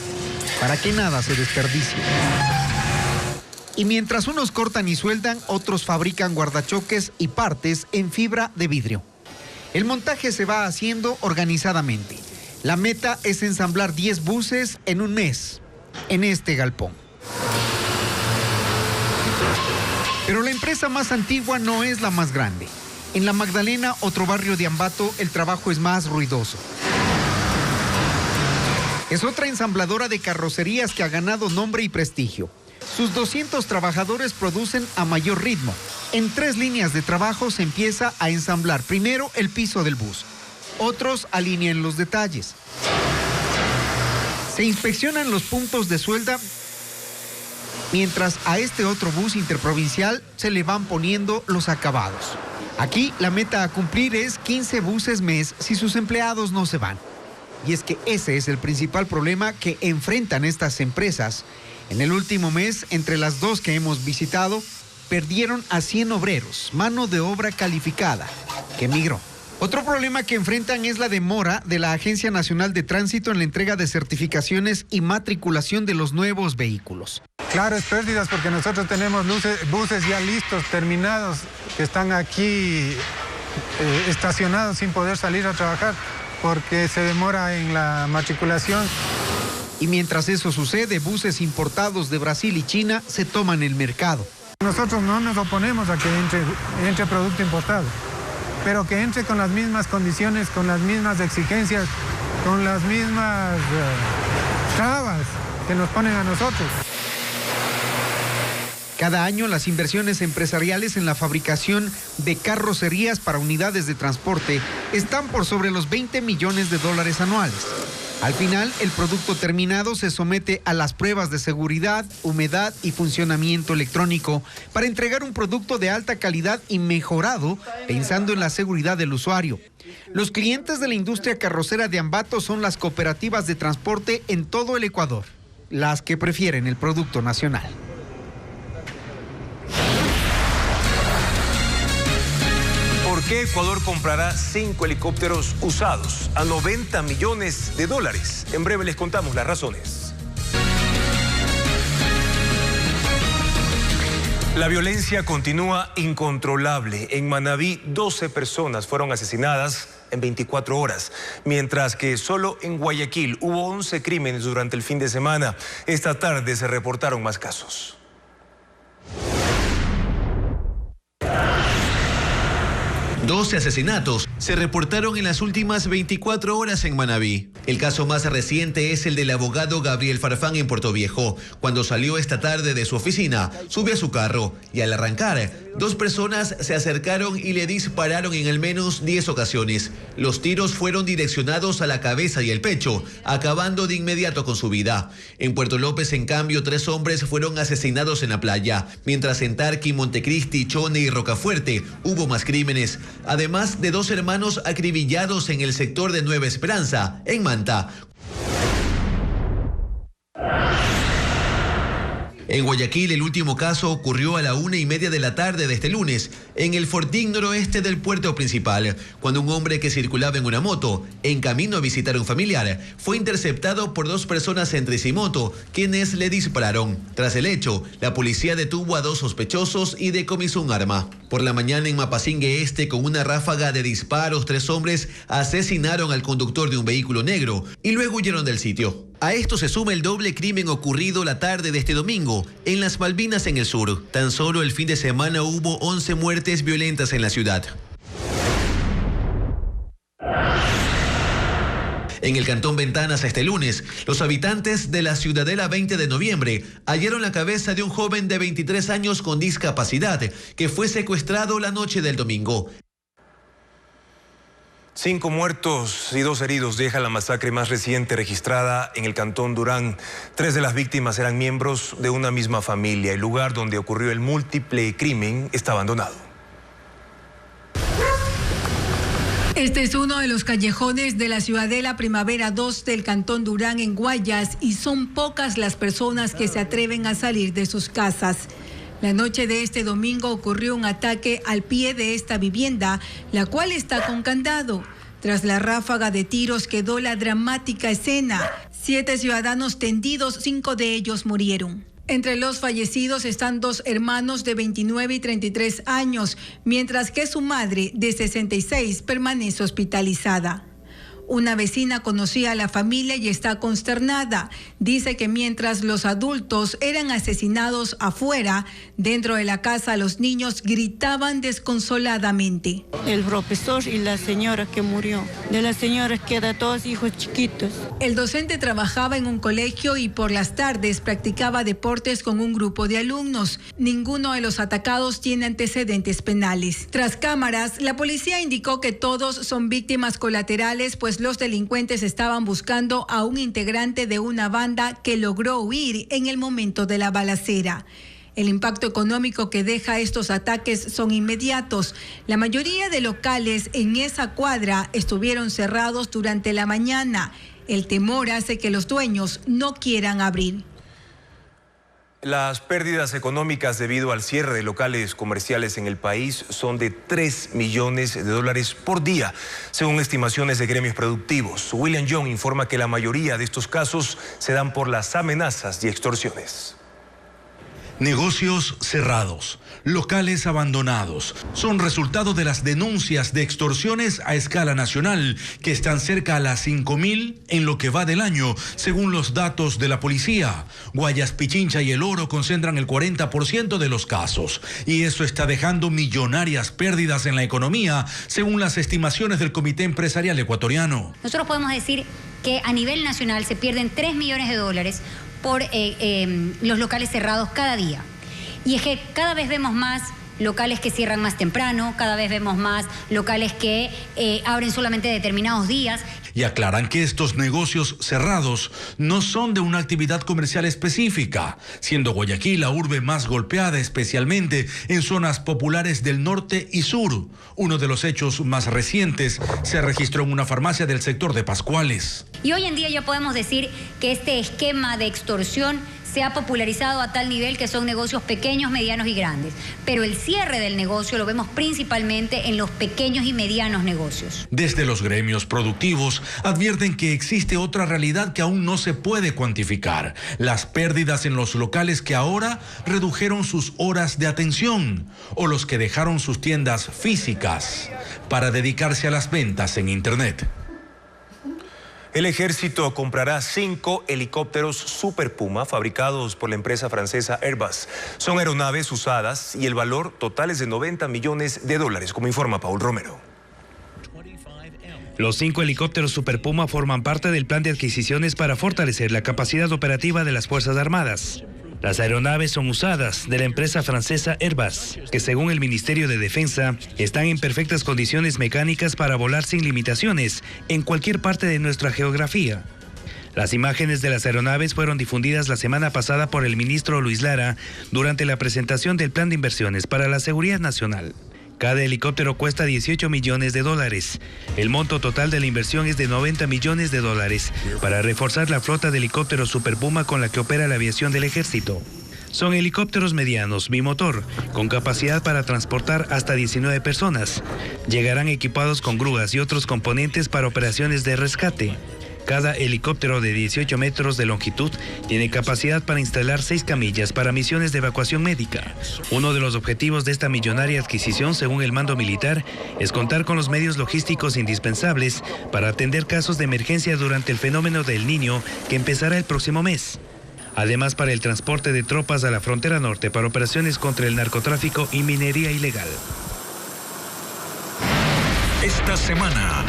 para que nada se desperdicie. Y mientras unos cortan y sueldan, otros fabrican guardachoques y partes en fibra de vidrio. El montaje se va haciendo organizadamente. La meta es ensamblar 10 buses en un mes, en este galpón. Pero la empresa más antigua no es la más grande. En La Magdalena, otro barrio de Ambato, el trabajo es más ruidoso. Es otra ensambladora de carrocerías que ha ganado nombre y prestigio. Sus 200 trabajadores producen a mayor ritmo. En 3 líneas de trabajo se empieza a ensamblar primero el piso del bus. Otros alinean los detalles. Se inspeccionan los puntos de suelda, mientras a este otro bus interprovincial se le van poniendo los acabados. Aquí la meta a cumplir es 15 buses mes si sus empleados no se van. Y es que ese es el principal problema que enfrentan estas empresas. En el último mes, entre las 2 que hemos visitado, perdieron a 100 obreros, mano de obra calificada, que migró. Otro problema que enfrentan es la demora de la Agencia Nacional de Tránsito en la entrega de certificaciones y matriculación de los nuevos vehículos. Claro, es pérdidas porque nosotros tenemos buses ya listos, terminados, que están aquí estacionados sin poder salir a trabajar porque se demora en la matriculación. Y mientras eso sucede, buses importados de Brasil y China se toman el mercado. Nosotros no nos oponemos a que entre producto importado, pero que entre con las mismas condiciones, con las mismas exigencias, con las mismas trabas que nos ponen a nosotros. Cada año las inversiones empresariales en la fabricación de carrocerías para unidades de transporte están por sobre los $20 millones anuales. Al final, el producto terminado se somete a las pruebas de seguridad, humedad y funcionamiento electrónico para entregar un producto de alta calidad y mejorado pensando en la seguridad del usuario. Los clientes de la industria carrocera de Ambato son las cooperativas de transporte en todo el Ecuador, las que prefieren el producto nacional. ¿Por qué Ecuador comprará 5 helicópteros usados a $90 millones? En breve les contamos las razones. La violencia continúa incontrolable. En Manabí, 12 personas fueron asesinadas en 24 horas, mientras que solo en Guayaquil hubo 11 crímenes durante el fin de semana. Esta tarde se reportaron más casos. Doce asesinatos se reportaron en las últimas 24 horas en Manabí. El caso más reciente es el del abogado Gabriel Farfán en Puerto Viejo. Cuando salió esta tarde de su oficina, subió a su carro y al arrancar, 2 personas se acercaron y le dispararon en al menos 10 ocasiones. Los tiros fueron direccionados a la cabeza y el pecho, acabando de inmediato con su vida. En Puerto López, en cambio, 3 hombres fueron asesinados en la playa, mientras en Tarqui, Montecristi, Chone y Rocafuerte hubo más crímenes. Además de 2 hermanos acribillados en el sector de Nueva Esperanza, en Manta. En Guayaquil, el último caso ocurrió a la 1:30 de la tarde de este lunes, en el fortín noroeste del puerto principal, cuando un hombre que circulaba en una moto, en camino a visitar a un familiar, fue interceptado por 2 personas en tricimoto, quienes le dispararon. Tras el hecho, la policía detuvo a 2 sospechosos y decomisó un arma. Por la mañana en Mapasingue Este, con una ráfaga de disparos, 3 hombres asesinaron al conductor de un vehículo negro y luego huyeron del sitio. A esto se suma el doble crimen ocurrido la tarde de este domingo en las Malvinas en el sur. Tan solo el fin de semana hubo 11 muertes violentas en la ciudad. En el Cantón Ventanas este lunes, los habitantes de la Ciudadela 20 de noviembre hallaron la cabeza de un joven de 23 años con discapacidad que fue secuestrado la noche del domingo. 5 muertos y 2 heridos deja la masacre más reciente registrada en el Cantón Durán. 3 de las víctimas eran miembros de una misma familia. El lugar donde ocurrió el múltiple crimen está abandonado. Este es uno de los callejones de la Ciudadela Primavera 2 del Cantón Durán en Guayas y son pocas las personas que se atreven a salir de sus casas. La noche de este domingo ocurrió un ataque al pie de esta vivienda, la cual está con candado. Tras la ráfaga de tiros quedó la dramática escena. 7 ciudadanos tendidos, 5 de ellos murieron. Entre los fallecidos están 2 hermanos de 29 y 33 años, mientras que su madre, de 66, permanece hospitalizada. Una vecina conocía a la familia y está consternada. Dice que mientras los adultos eran asesinados afuera, dentro de la casa los niños gritaban desconsoladamente. El profesor y la señora que murió. De la señora quedan todos hijos chiquitos. El docente trabajaba en un colegio y por las tardes practicaba deportes con un grupo de alumnos. Ninguno de los atacados tiene antecedentes penales. Tras cámaras, la policía indicó que todos son víctimas colaterales, pues los delincuentes estaban buscando a un integrante de una banda que logró huir en el momento de la balacera. El impacto económico que deja estos ataques son inmediatos. La mayoría de locales en esa cuadra estuvieron cerrados durante la mañana. El temor hace que los dueños no quieran abrir. Las pérdidas económicas debido al cierre de locales comerciales en el país son de $3 millones por día, según estimaciones de gremios productivos. William Young informa que la mayoría de estos casos se dan por las amenazas y extorsiones. Negocios cerrados, locales abandonados, son resultado de las denuncias de extorsiones a escala nacional, que están cerca a las 5.000 en lo que va del año, según los datos de la policía. Guayas, Pichincha y El Oro concentran el 40% de los casos, y eso está dejando millonarias pérdidas en la economía, según las estimaciones del Comité Empresarial Ecuatoriano. Nosotros podemos decir que a nivel nacional se pierden $3 millones por los locales cerrados cada día. Y es que cada vez vemos más locales que cierran más temprano, cada vez vemos más locales que abren solamente determinados días. Y aclaran que estos negocios cerrados no son de una actividad comercial específica, siendo Guayaquil la urbe más golpeada, especialmente en zonas populares del norte y sur. Uno de los hechos más recientes se registró en una farmacia del sector de Pascuales. Y hoy en día ya podemos decir que este esquema de extorsión se ha popularizado a tal nivel que son negocios pequeños, medianos y grandes. Pero el cierre del negocio lo vemos principalmente en los pequeños y medianos negocios. Desde los gremios productivos advierten que existe otra realidad que aún no se puede cuantificar: las pérdidas en los locales que ahora redujeron sus horas de atención o los que dejaron sus tiendas físicas para dedicarse a las ventas en Internet. El ejército comprará 5 helicópteros Super Puma fabricados por la empresa francesa Airbus. Son aeronaves usadas y el valor total es de $90 millones, como informa Paul Romero. Los 5 helicópteros Super Puma forman parte del plan de adquisiciones para fortalecer la capacidad operativa de las Fuerzas Armadas. Las aeronaves son usadas de la empresa francesa Airbus, que según el Ministerio de Defensa, están en perfectas condiciones mecánicas para volar sin limitaciones en cualquier parte de nuestra geografía. Las imágenes de las aeronaves fueron difundidas la semana pasada por el ministro Luis Lara durante la presentación del Plan de Inversiones para la Seguridad Nacional. Cada helicóptero cuesta $18 millones. El monto total de la inversión es de $90 millones para reforzar la flota de helicópteros Super Puma con la que opera la aviación del ejército. Son helicópteros medianos, bimotor, con capacidad para transportar hasta 19 personas. Llegarán equipados con grúas y otros componentes para operaciones de rescate. Cada helicóptero de 18 metros de longitud tiene capacidad para instalar 6 camillas para misiones de evacuación médica. Uno de los objetivos de esta millonaria adquisición, según el mando militar, es contar con los medios logísticos indispensables para atender casos de emergencia durante el fenómeno del Niño, que empezará el próximo mes. Además, para el transporte de tropas a la frontera norte para operaciones contra el narcotráfico y minería ilegal. Esta semana,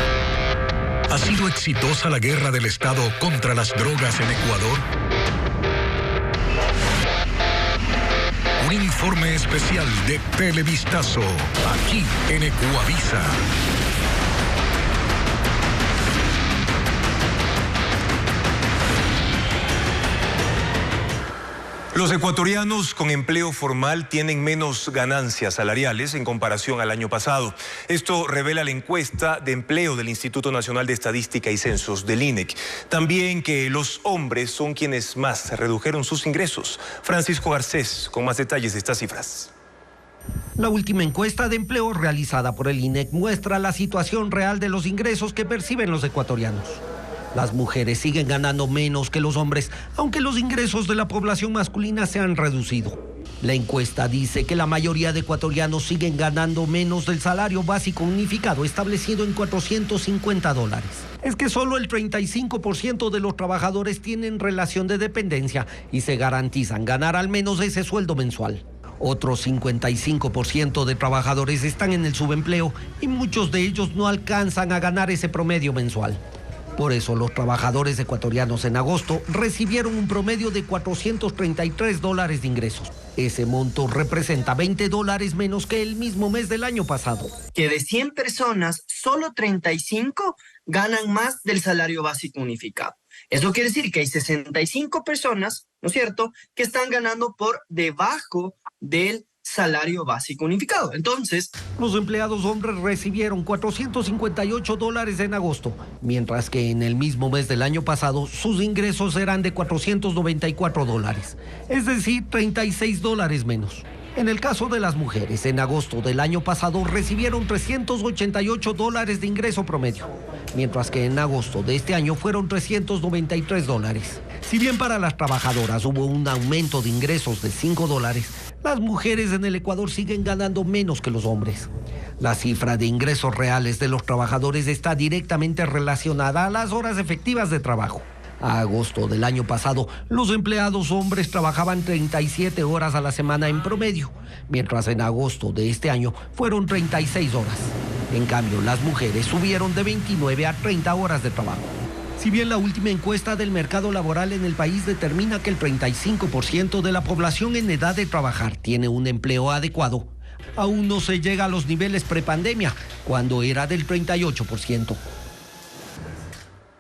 ¿ha sido exitosa la guerra del Estado contra las drogas en Ecuador? Un informe especial de Televistazo, aquí en Ecuavisa. Los ecuatorianos con empleo formal tienen menos ganancias salariales en comparación al año pasado. Esto revela la encuesta de empleo del Instituto Nacional de Estadística y Censos, del INEC. También que los hombres son quienes más redujeron sus ingresos. Francisco Garcés, con más detalles de estas cifras. La última encuesta de empleo realizada por el INEC muestra la situación real de los ingresos que perciben los ecuatorianos. Las mujeres siguen ganando menos que los hombres, aunque los ingresos de la población masculina se han reducido. La encuesta dice que la mayoría de ecuatorianos siguen ganando menos del salario básico unificado establecido en $450. Es que solo el 35% de los trabajadores tienen relación de dependencia y se garantizan ganar al menos ese sueldo mensual. Otro 55% de trabajadores están en el subempleo y muchos de ellos no alcanzan a ganar ese promedio mensual. Por eso los trabajadores ecuatorianos en agosto recibieron un promedio de $433 de ingresos. Ese monto representa $20 menos que el mismo mes del año pasado. Que de 100 personas, solo 35 ganan más del salario básico unificado. Eso quiere decir que hay 65 personas, ¿no es cierto?, que están ganando por debajo del salario básico unificado. Entonces, los empleados hombres recibieron $458 en agosto, mientras que en el mismo mes del año pasado sus ingresos eran de $494, es decir, $36 menos. En el caso de las mujeres, en agosto del año pasado recibieron $388 de ingreso promedio, mientras que en agosto de este año fueron $393. Si bien para las trabajadoras hubo un aumento de ingresos de $5, las mujeres en el Ecuador siguen ganando menos que los hombres. La cifra de ingresos reales de los trabajadores está directamente relacionada a las horas efectivas de trabajo. A agosto del año pasado, los empleados hombres trabajaban 37 horas a la semana en promedio, mientras en agosto de este año fueron 36 horas. En cambio, las mujeres subieron de 29 a 30 horas de trabajo. Si bien la última encuesta del mercado laboral en el país determina que el 35% de la población en edad de trabajar tiene un empleo adecuado, aún no se llega a los niveles prepandemia, cuando era del 38%.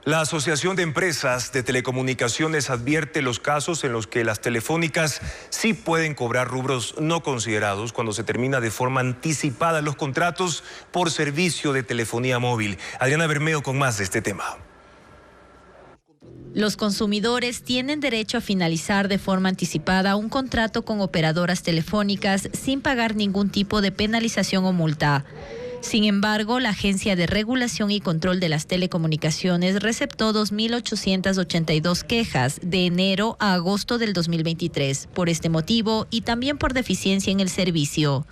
La Asociación de Empresas de Telecomunicaciones advierte los casos en los que las telefónicas sí pueden cobrar rubros no considerados cuando se termina de forma anticipada los contratos por servicio de telefonía móvil. Adriana Bermeo con más de este tema. Los consumidores tienen derecho a finalizar de forma anticipada un contrato con operadoras telefónicas sin pagar ningún tipo de penalización o multa. Sin embargo, la Agencia de Regulación y Control de las Telecomunicaciones receptó 2.882 quejas de enero a agosto del 2023 por este motivo y también por deficiencia en el servicio.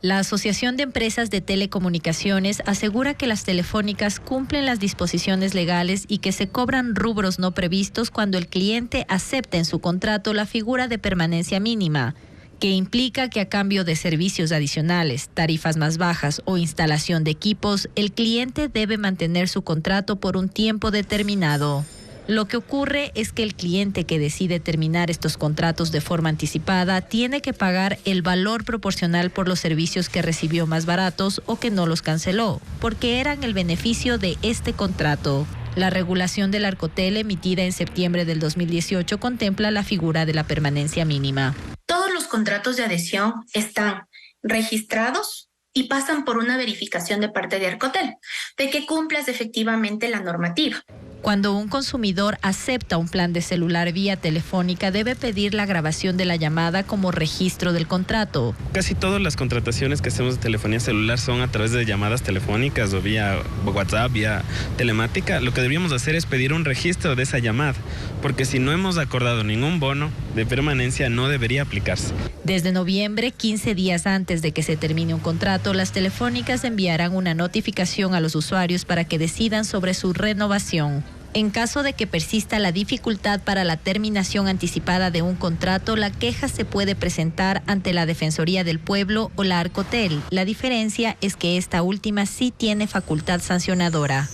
La Asociación de Empresas de Telecomunicaciones asegura que las telefónicas cumplen las disposiciones legales y que se cobran rubros no previstos cuando el cliente acepta en su contrato la figura de permanencia mínima, que implica que a cambio de servicios adicionales, tarifas más bajas o instalación de equipos, el cliente debe mantener su contrato por un tiempo determinado. Lo que ocurre es que el cliente que decide terminar estos contratos de forma anticipada tiene que pagar el valor proporcional por los servicios que recibió más baratos o que no los canceló, porque eran el beneficio de este contrato. La regulación del Arcotel emitida en septiembre del 2018 contempla la figura de la permanencia mínima. Todos los contratos de adhesión están registrados y pasan por una verificación de parte de Arcotel, de que cumplas efectivamente la normativa. Cuando un consumidor acepta un plan de celular vía telefónica, debe pedir la grabación de la llamada como registro del contrato. Casi todas las contrataciones que hacemos de telefonía celular son a través de llamadas telefónicas o vía WhatsApp, vía telemática. Lo que deberíamos hacer es pedir un registro de esa llamada, porque si no hemos acordado ningún bono de permanencia, no debería aplicarse. Desde noviembre, 15 días antes de que se termine un contrato, las telefónicas enviarán una notificación a los usuarios para que decidan sobre su renovación. En caso de que persista la dificultad para la terminación anticipada de un contrato, la queja se puede presentar ante la Defensoría del Pueblo o la Arcotel. La diferencia es que esta última sí tiene facultad sancionadora.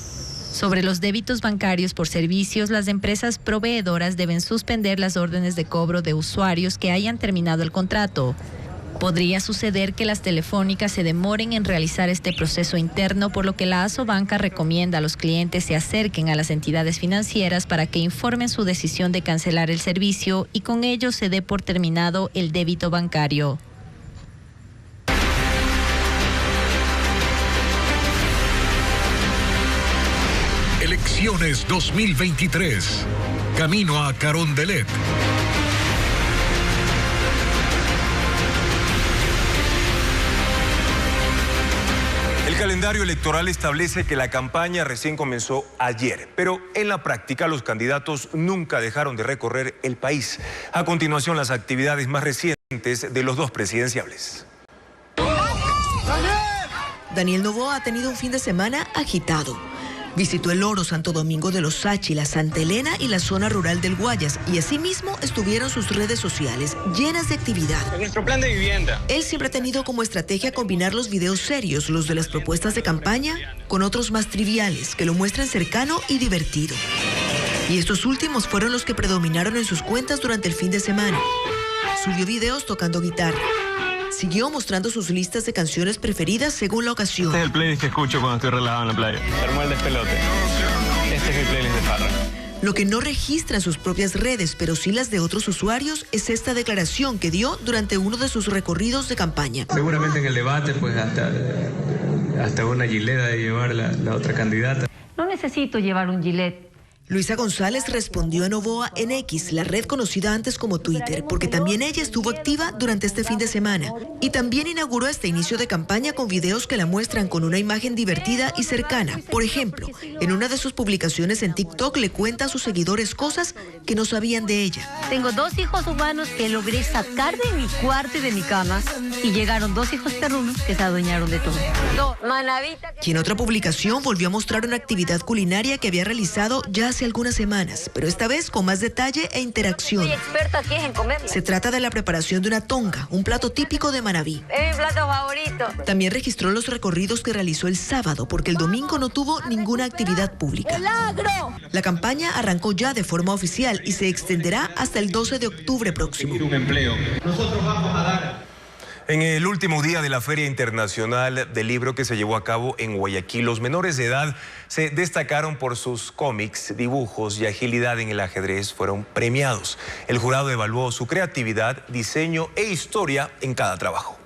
Sobre los débitos bancarios por servicios, las empresas proveedoras deben suspender las órdenes de cobro de usuarios que hayan terminado el contrato. Podría suceder que las telefónicas se demoren en realizar este proceso interno, por lo que la Asobanca recomienda a los clientes se acerquen a las entidades financieras para que informen su decisión de cancelar el servicio y con ello se dé por terminado el débito bancario. Elecciones 2023. Camino a Carondelet. El calendario electoral establece que la campaña recién comenzó ayer, pero en la práctica los candidatos nunca dejaron de recorrer el país. A continuación, las actividades más recientes. de los dos presidenciables. Daniel Noboa ha tenido un fin de semana agitado. Visitó el Oro, Santo Domingo de los Sáchila, Santa Elena y la zona rural del Guayas, y asimismo estuvieron sus redes sociales llenas de actividad. Nuestro plan de vivienda. Él siempre ha tenido como estrategia combinar los videos serios, los de las propuestas de campaña, con otros más triviales, que lo muestran cercano y divertido. Y estos últimos fueron los que predominaron en sus cuentas durante el fin de semana. Subió videos tocando guitarra. Siguió mostrando sus listas de canciones preferidas según la ocasión. Este es el playlist que escucho cuando estoy relajado en la playa. Armó el despelote. Este es mi playlist de farra. Lo que no registra en sus propias redes, pero sí las de otros usuarios, es esta declaración que dio durante uno de sus recorridos de campaña. Seguramente en el debate, pues hasta una Gillette de llevar la otra candidata. No necesito llevar un Gillette. Luisa González respondió a Noboa en X, la red conocida antes como Twitter, porque también ella estuvo activa durante este fin de semana. Y también inauguró este inicio de campaña con videos que la muestran con una imagen divertida y cercana. Por ejemplo, en una de sus publicaciones en TikTok le cuenta a sus seguidores cosas que no sabían de ella. Tengo 2 hijos humanos que logré sacar de mi cuarto y de mi cama, y llegaron 2 hijos perrunos que se adueñaron de todo. Y en otra publicación volvió a mostrar una actividad culinaria que había realizado ya hace algunas semanas, pero esta vez con más detalle e interacción. Soy experta aquí en comer. Se trata de la preparación de una tonga, un plato típico de Manabí. Es mi plato favorito. También registró los recorridos que realizó el sábado, porque el domingo no tuvo ninguna actividad pública. ¡Milagro! La campaña arrancó ya de forma oficial y se extenderá hasta el 12 de octubre próximo. Un empleo. Nosotros vamos a dar... En el último día de la Feria Internacional del Libro que se llevó a cabo en Guayaquil, los menores de edad se destacaron por sus cómics, dibujos y agilidad en el ajedrez. Fueron premiados. El jurado evaluó su creatividad, diseño e historia en cada trabajo.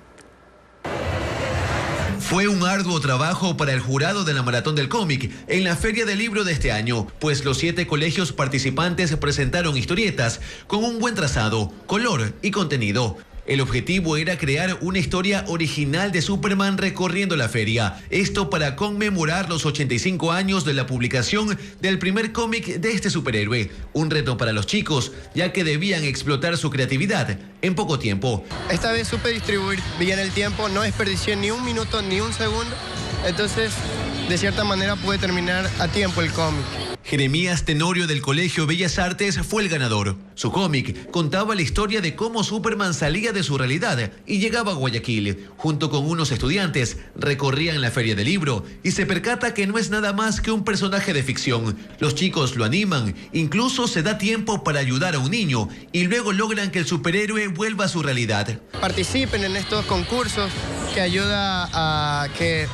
Fue un arduo trabajo para el jurado de la Maratón del Cómic en la Feria del Libro de este año, pues los 7 colegios participantes presentaron historietas con un buen trazado, color y contenido. El objetivo era crear una historia original de Superman recorriendo la feria. Esto para conmemorar los 85 años de la publicación del primer cómic de este superhéroe. Un reto para los chicos, ya que debían explotar su creatividad en poco tiempo. Esta vez supe distribuir bien el tiempo, no desperdicié ni un minuto ni un segundo. Entonces, de cierta manera pude terminar a tiempo el cómic. Jeremías Tenorio del Colegio Bellas Artes fue el ganador. Su cómic contaba la historia de cómo Superman salía de su realidad y llegaba a Guayaquil. Junto con unos estudiantes, recorrían la Feria del Libro y se percata que no es nada más que un personaje de ficción. Los chicos lo animan, incluso se da tiempo para ayudar a un niño y luego logran que el superhéroe vuelva a su realidad. Participen en estos concursos que ayuda a que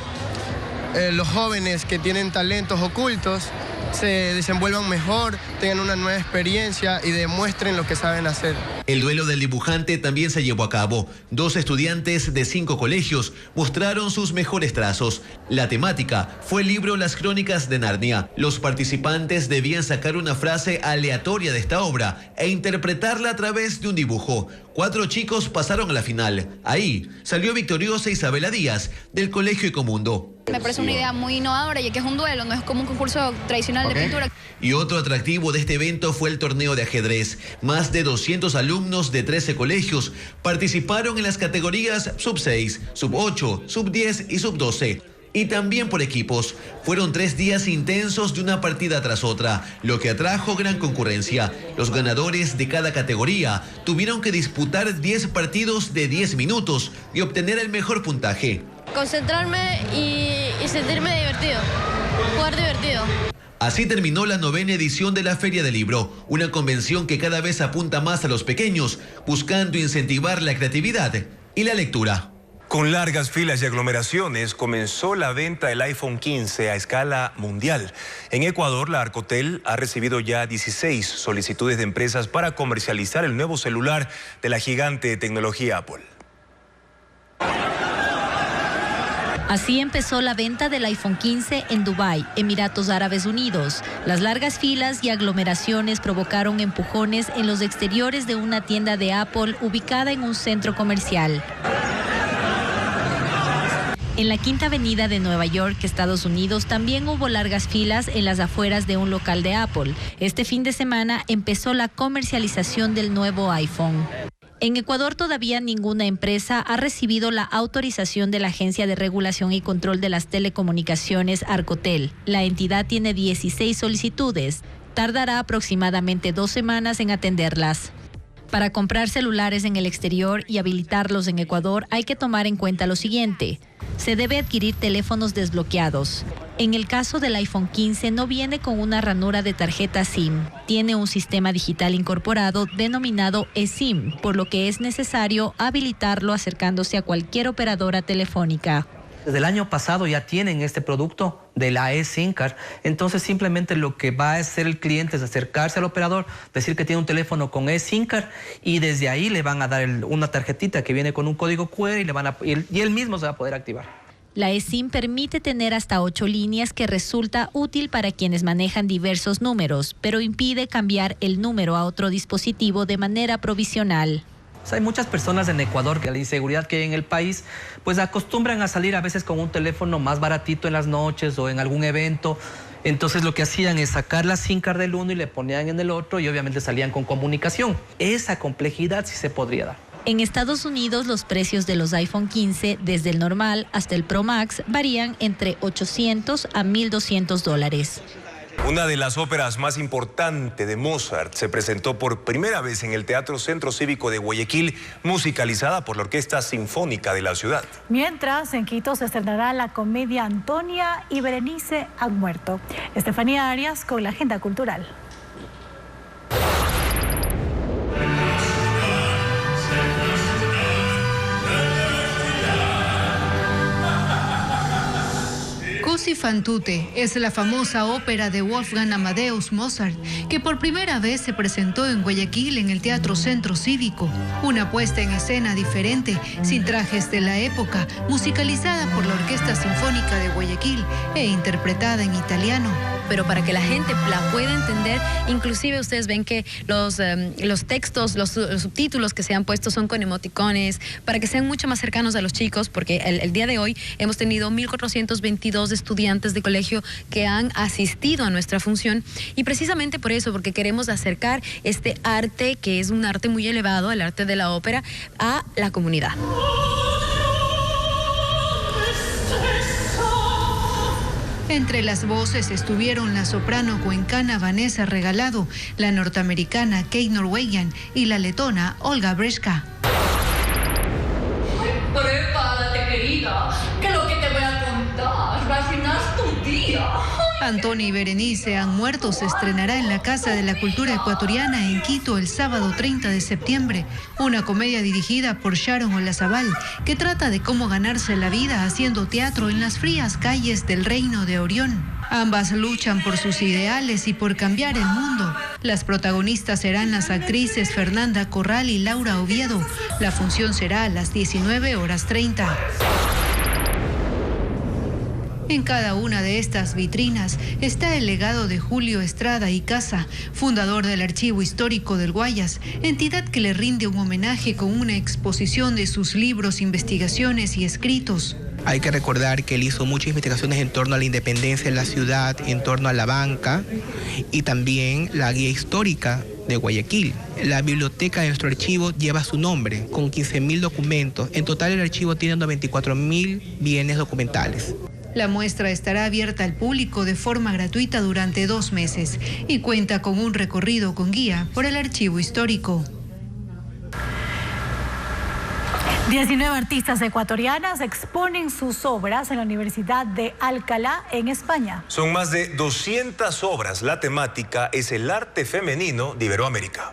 los jóvenes que tienen talentos ocultos se desenvuelvan mejor, tengan una nueva experiencia y demuestren lo que saben hacer. El duelo del dibujante también se llevó a cabo. 2 estudiantes de 5 colegios mostraron sus mejores trazos. La temática fue el libro Las Crónicas de Narnia. Los participantes debían sacar una frase aleatoria de esta obra e interpretarla a través de un dibujo. 4 chicos pasaron a la final. Ahí salió victoriosa Isabela Díaz, del Colegio Ecomundo. Me parece una idea muy innovadora, ya que es un duelo, no es como un concurso tradicional de pintura. Y otro atractivo de este evento fue el torneo de ajedrez. Más de 200 alumnos de 13 colegios participaron en las categorías sub-6, sub-8, sub-10 y sub-12. Y también por equipos. Fueron 3 días intensos de una partida tras otra, lo que atrajo gran concurrencia. Los ganadores de cada categoría tuvieron que disputar 10 partidos de 10 minutos y obtener el mejor puntaje. Concentrarme y sentirme divertido, jugar divertido. Así terminó la 9ª edición de la Feria del Libro, una convención que cada vez apunta más a los pequeños, buscando incentivar la creatividad y la lectura. Con largas filas y aglomeraciones, comenzó la venta del iPhone 15 a escala mundial. En Ecuador, la Arcotel ha recibido ya 16 solicitudes de empresas para comercializar el nuevo celular de la gigante de tecnología Apple. Así empezó la venta del iPhone 15 en Dubái, Emiratos Árabes Unidos. Las largas filas y aglomeraciones provocaron empujones en los exteriores de una tienda de Apple ubicada en un centro comercial. En la Quinta Avenida de Nueva York, Estados Unidos, también hubo largas filas en las afueras de un local de Apple. Este fin de semana empezó la comercialización del nuevo iPhone. En Ecuador todavía ninguna empresa ha recibido la autorización de la Agencia de Regulación y Control de las Telecomunicaciones, Arcotel. La entidad tiene 16 solicitudes. Tardará aproximadamente 2 semanas en atenderlas. Para comprar celulares en el exterior y habilitarlos en Ecuador hay que tomar en cuenta lo siguiente. Se debe adquirir teléfonos desbloqueados. En el caso del iPhone 15 no viene con una ranura de tarjeta SIM. Tiene un sistema digital incorporado denominado eSIM, por lo que es necesario habilitarlo acercándose a cualquier operadora telefónica. Desde el año pasado ya tienen este producto de la eSIM card, entonces simplemente lo que va a hacer el cliente es acercarse al operador, decir que tiene un teléfono con eSIM card y desde ahí le van a dar una tarjetita que viene con un código QR y él mismo se va a poder activar. La eSIM permite tener hasta 8 líneas que resulta útil para quienes manejan diversos números, pero impide cambiar el número a otro dispositivo de manera provisional. Hay muchas personas en Ecuador que la inseguridad que hay en el país, pues acostumbran a salir a veces con un teléfono más baratito en las noches o en algún evento. Entonces lo que hacían es sacar la SIM card del uno y le ponían en el otro y obviamente salían con comunicación. Esa complejidad sí se podría dar. En Estados Unidos los precios de los iPhone 15, desde el normal hasta el Pro Max, varían entre $800 a $1,200. Una de las óperas más importantes de Mozart se presentó por primera vez en el Teatro Centro Cívico de Guayaquil, musicalizada por la Orquesta Sinfónica de la ciudad. Mientras, en Quito se estrenará la comedia Antonia y Berenice han muerto. Estefanía Arias con la agenda cultural. Così fan tutte es la famosa ópera de Wolfgang Amadeus Mozart, que por primera vez se presentó en Guayaquil en el Teatro Centro Cívico. Una puesta en escena diferente, sin trajes de la época, musicalizada por la Orquesta Sinfónica de Guayaquil e interpretada en italiano. Pero para que la gente la pueda entender, inclusive ustedes ven que los textos, los subtítulos que se han puesto son con emoticones, para que sean mucho más cercanos a los chicos, porque el día de hoy hemos tenido 1.422 estudiantes de colegio que han asistido a nuestra función, y precisamente por eso, porque queremos acercar este arte, que es un arte muy elevado, el arte de la ópera, a la comunidad. Entre las voces estuvieron la soprano cuencana Vanessa Regalado, la norteamericana Kate Norwegian y la letona Olga Breshka. Prepárate, querida, que lo que te voy a contar va a arruinar tu día. Antonia y Berenice han muerto se estrenará en la Casa de la Cultura Ecuatoriana en Quito el sábado 30 de septiembre. Una comedia dirigida por Sharon Olazabal que trata de cómo ganarse la vida haciendo teatro en las frías calles del Reino de Orión. Ambas luchan por sus ideales y por cambiar el mundo. Las protagonistas serán las actrices Fernanda Corral y Laura Oviedo. La función será a las 19:30. En cada una de estas vitrinas está el legado de Julio Estrada y Casa, fundador del Archivo Histórico del Guayas, entidad que le rinde un homenaje con una exposición de sus libros, investigaciones y escritos. Hay que recordar que él hizo muchas investigaciones en torno a la independencia de la ciudad, en torno a la banca y también la guía histórica de Guayaquil. La biblioteca de nuestro archivo lleva su nombre, con 15.000 documentos. En total el archivo tiene 94.000 bienes documentales. La muestra estará abierta al público de forma gratuita durante 2 meses y cuenta con un recorrido con guía por el archivo histórico. 19 artistas ecuatorianas exponen sus obras en la Universidad de Alcalá, en España. Son más de 200 obras. La temática es el arte femenino de Iberoamérica.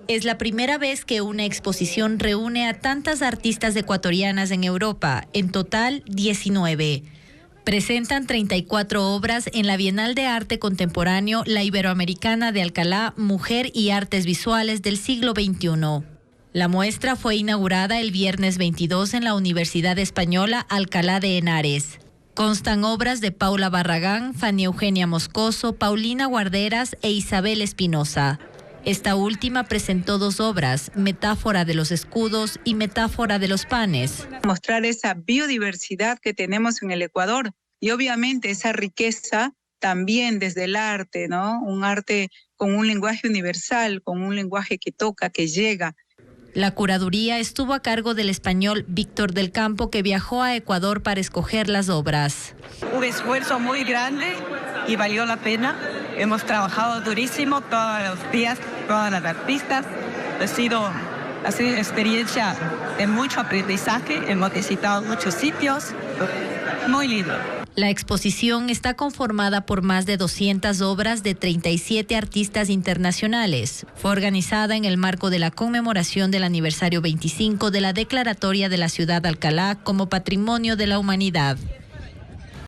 Es la primera vez que una exposición reúne a tantas artistas ecuatorianas en Europa, en total 19. Presentan 34 obras en la Bienal de Arte Contemporáneo La Iberoamericana de Alcalá, Mujer y Artes Visuales del siglo XXI. La muestra fue inaugurada el viernes 22 en la Universidad Española Alcalá de Henares. Constan obras de Paula Barragán, Fanny Eugenia Moscoso, Paulina Guarderas e Isabel Espinosa. Esta última presentó 2 obras, Metáfora de los escudos y Metáfora de los panes. Mostrar esa biodiversidad que tenemos en el Ecuador y obviamente esa riqueza también desde el arte, ¿no? Un arte con un lenguaje universal, con un lenguaje que toca, que llega. La curaduría estuvo a cargo del español Víctor del Campo, que viajó a Ecuador para escoger las obras. Un esfuerzo muy grande y valió la pena. Hemos trabajado durísimo todos los días, todas las artistas. Ha sido una experiencia de mucho aprendizaje. Hemos visitado muchos sitios. Muy lindo. La exposición está conformada por más de 200 obras de 37 artistas internacionales. Fue organizada en el marco de la conmemoración del aniversario 25 de la declaratoria de la ciudad de Alcalá como Patrimonio de la Humanidad.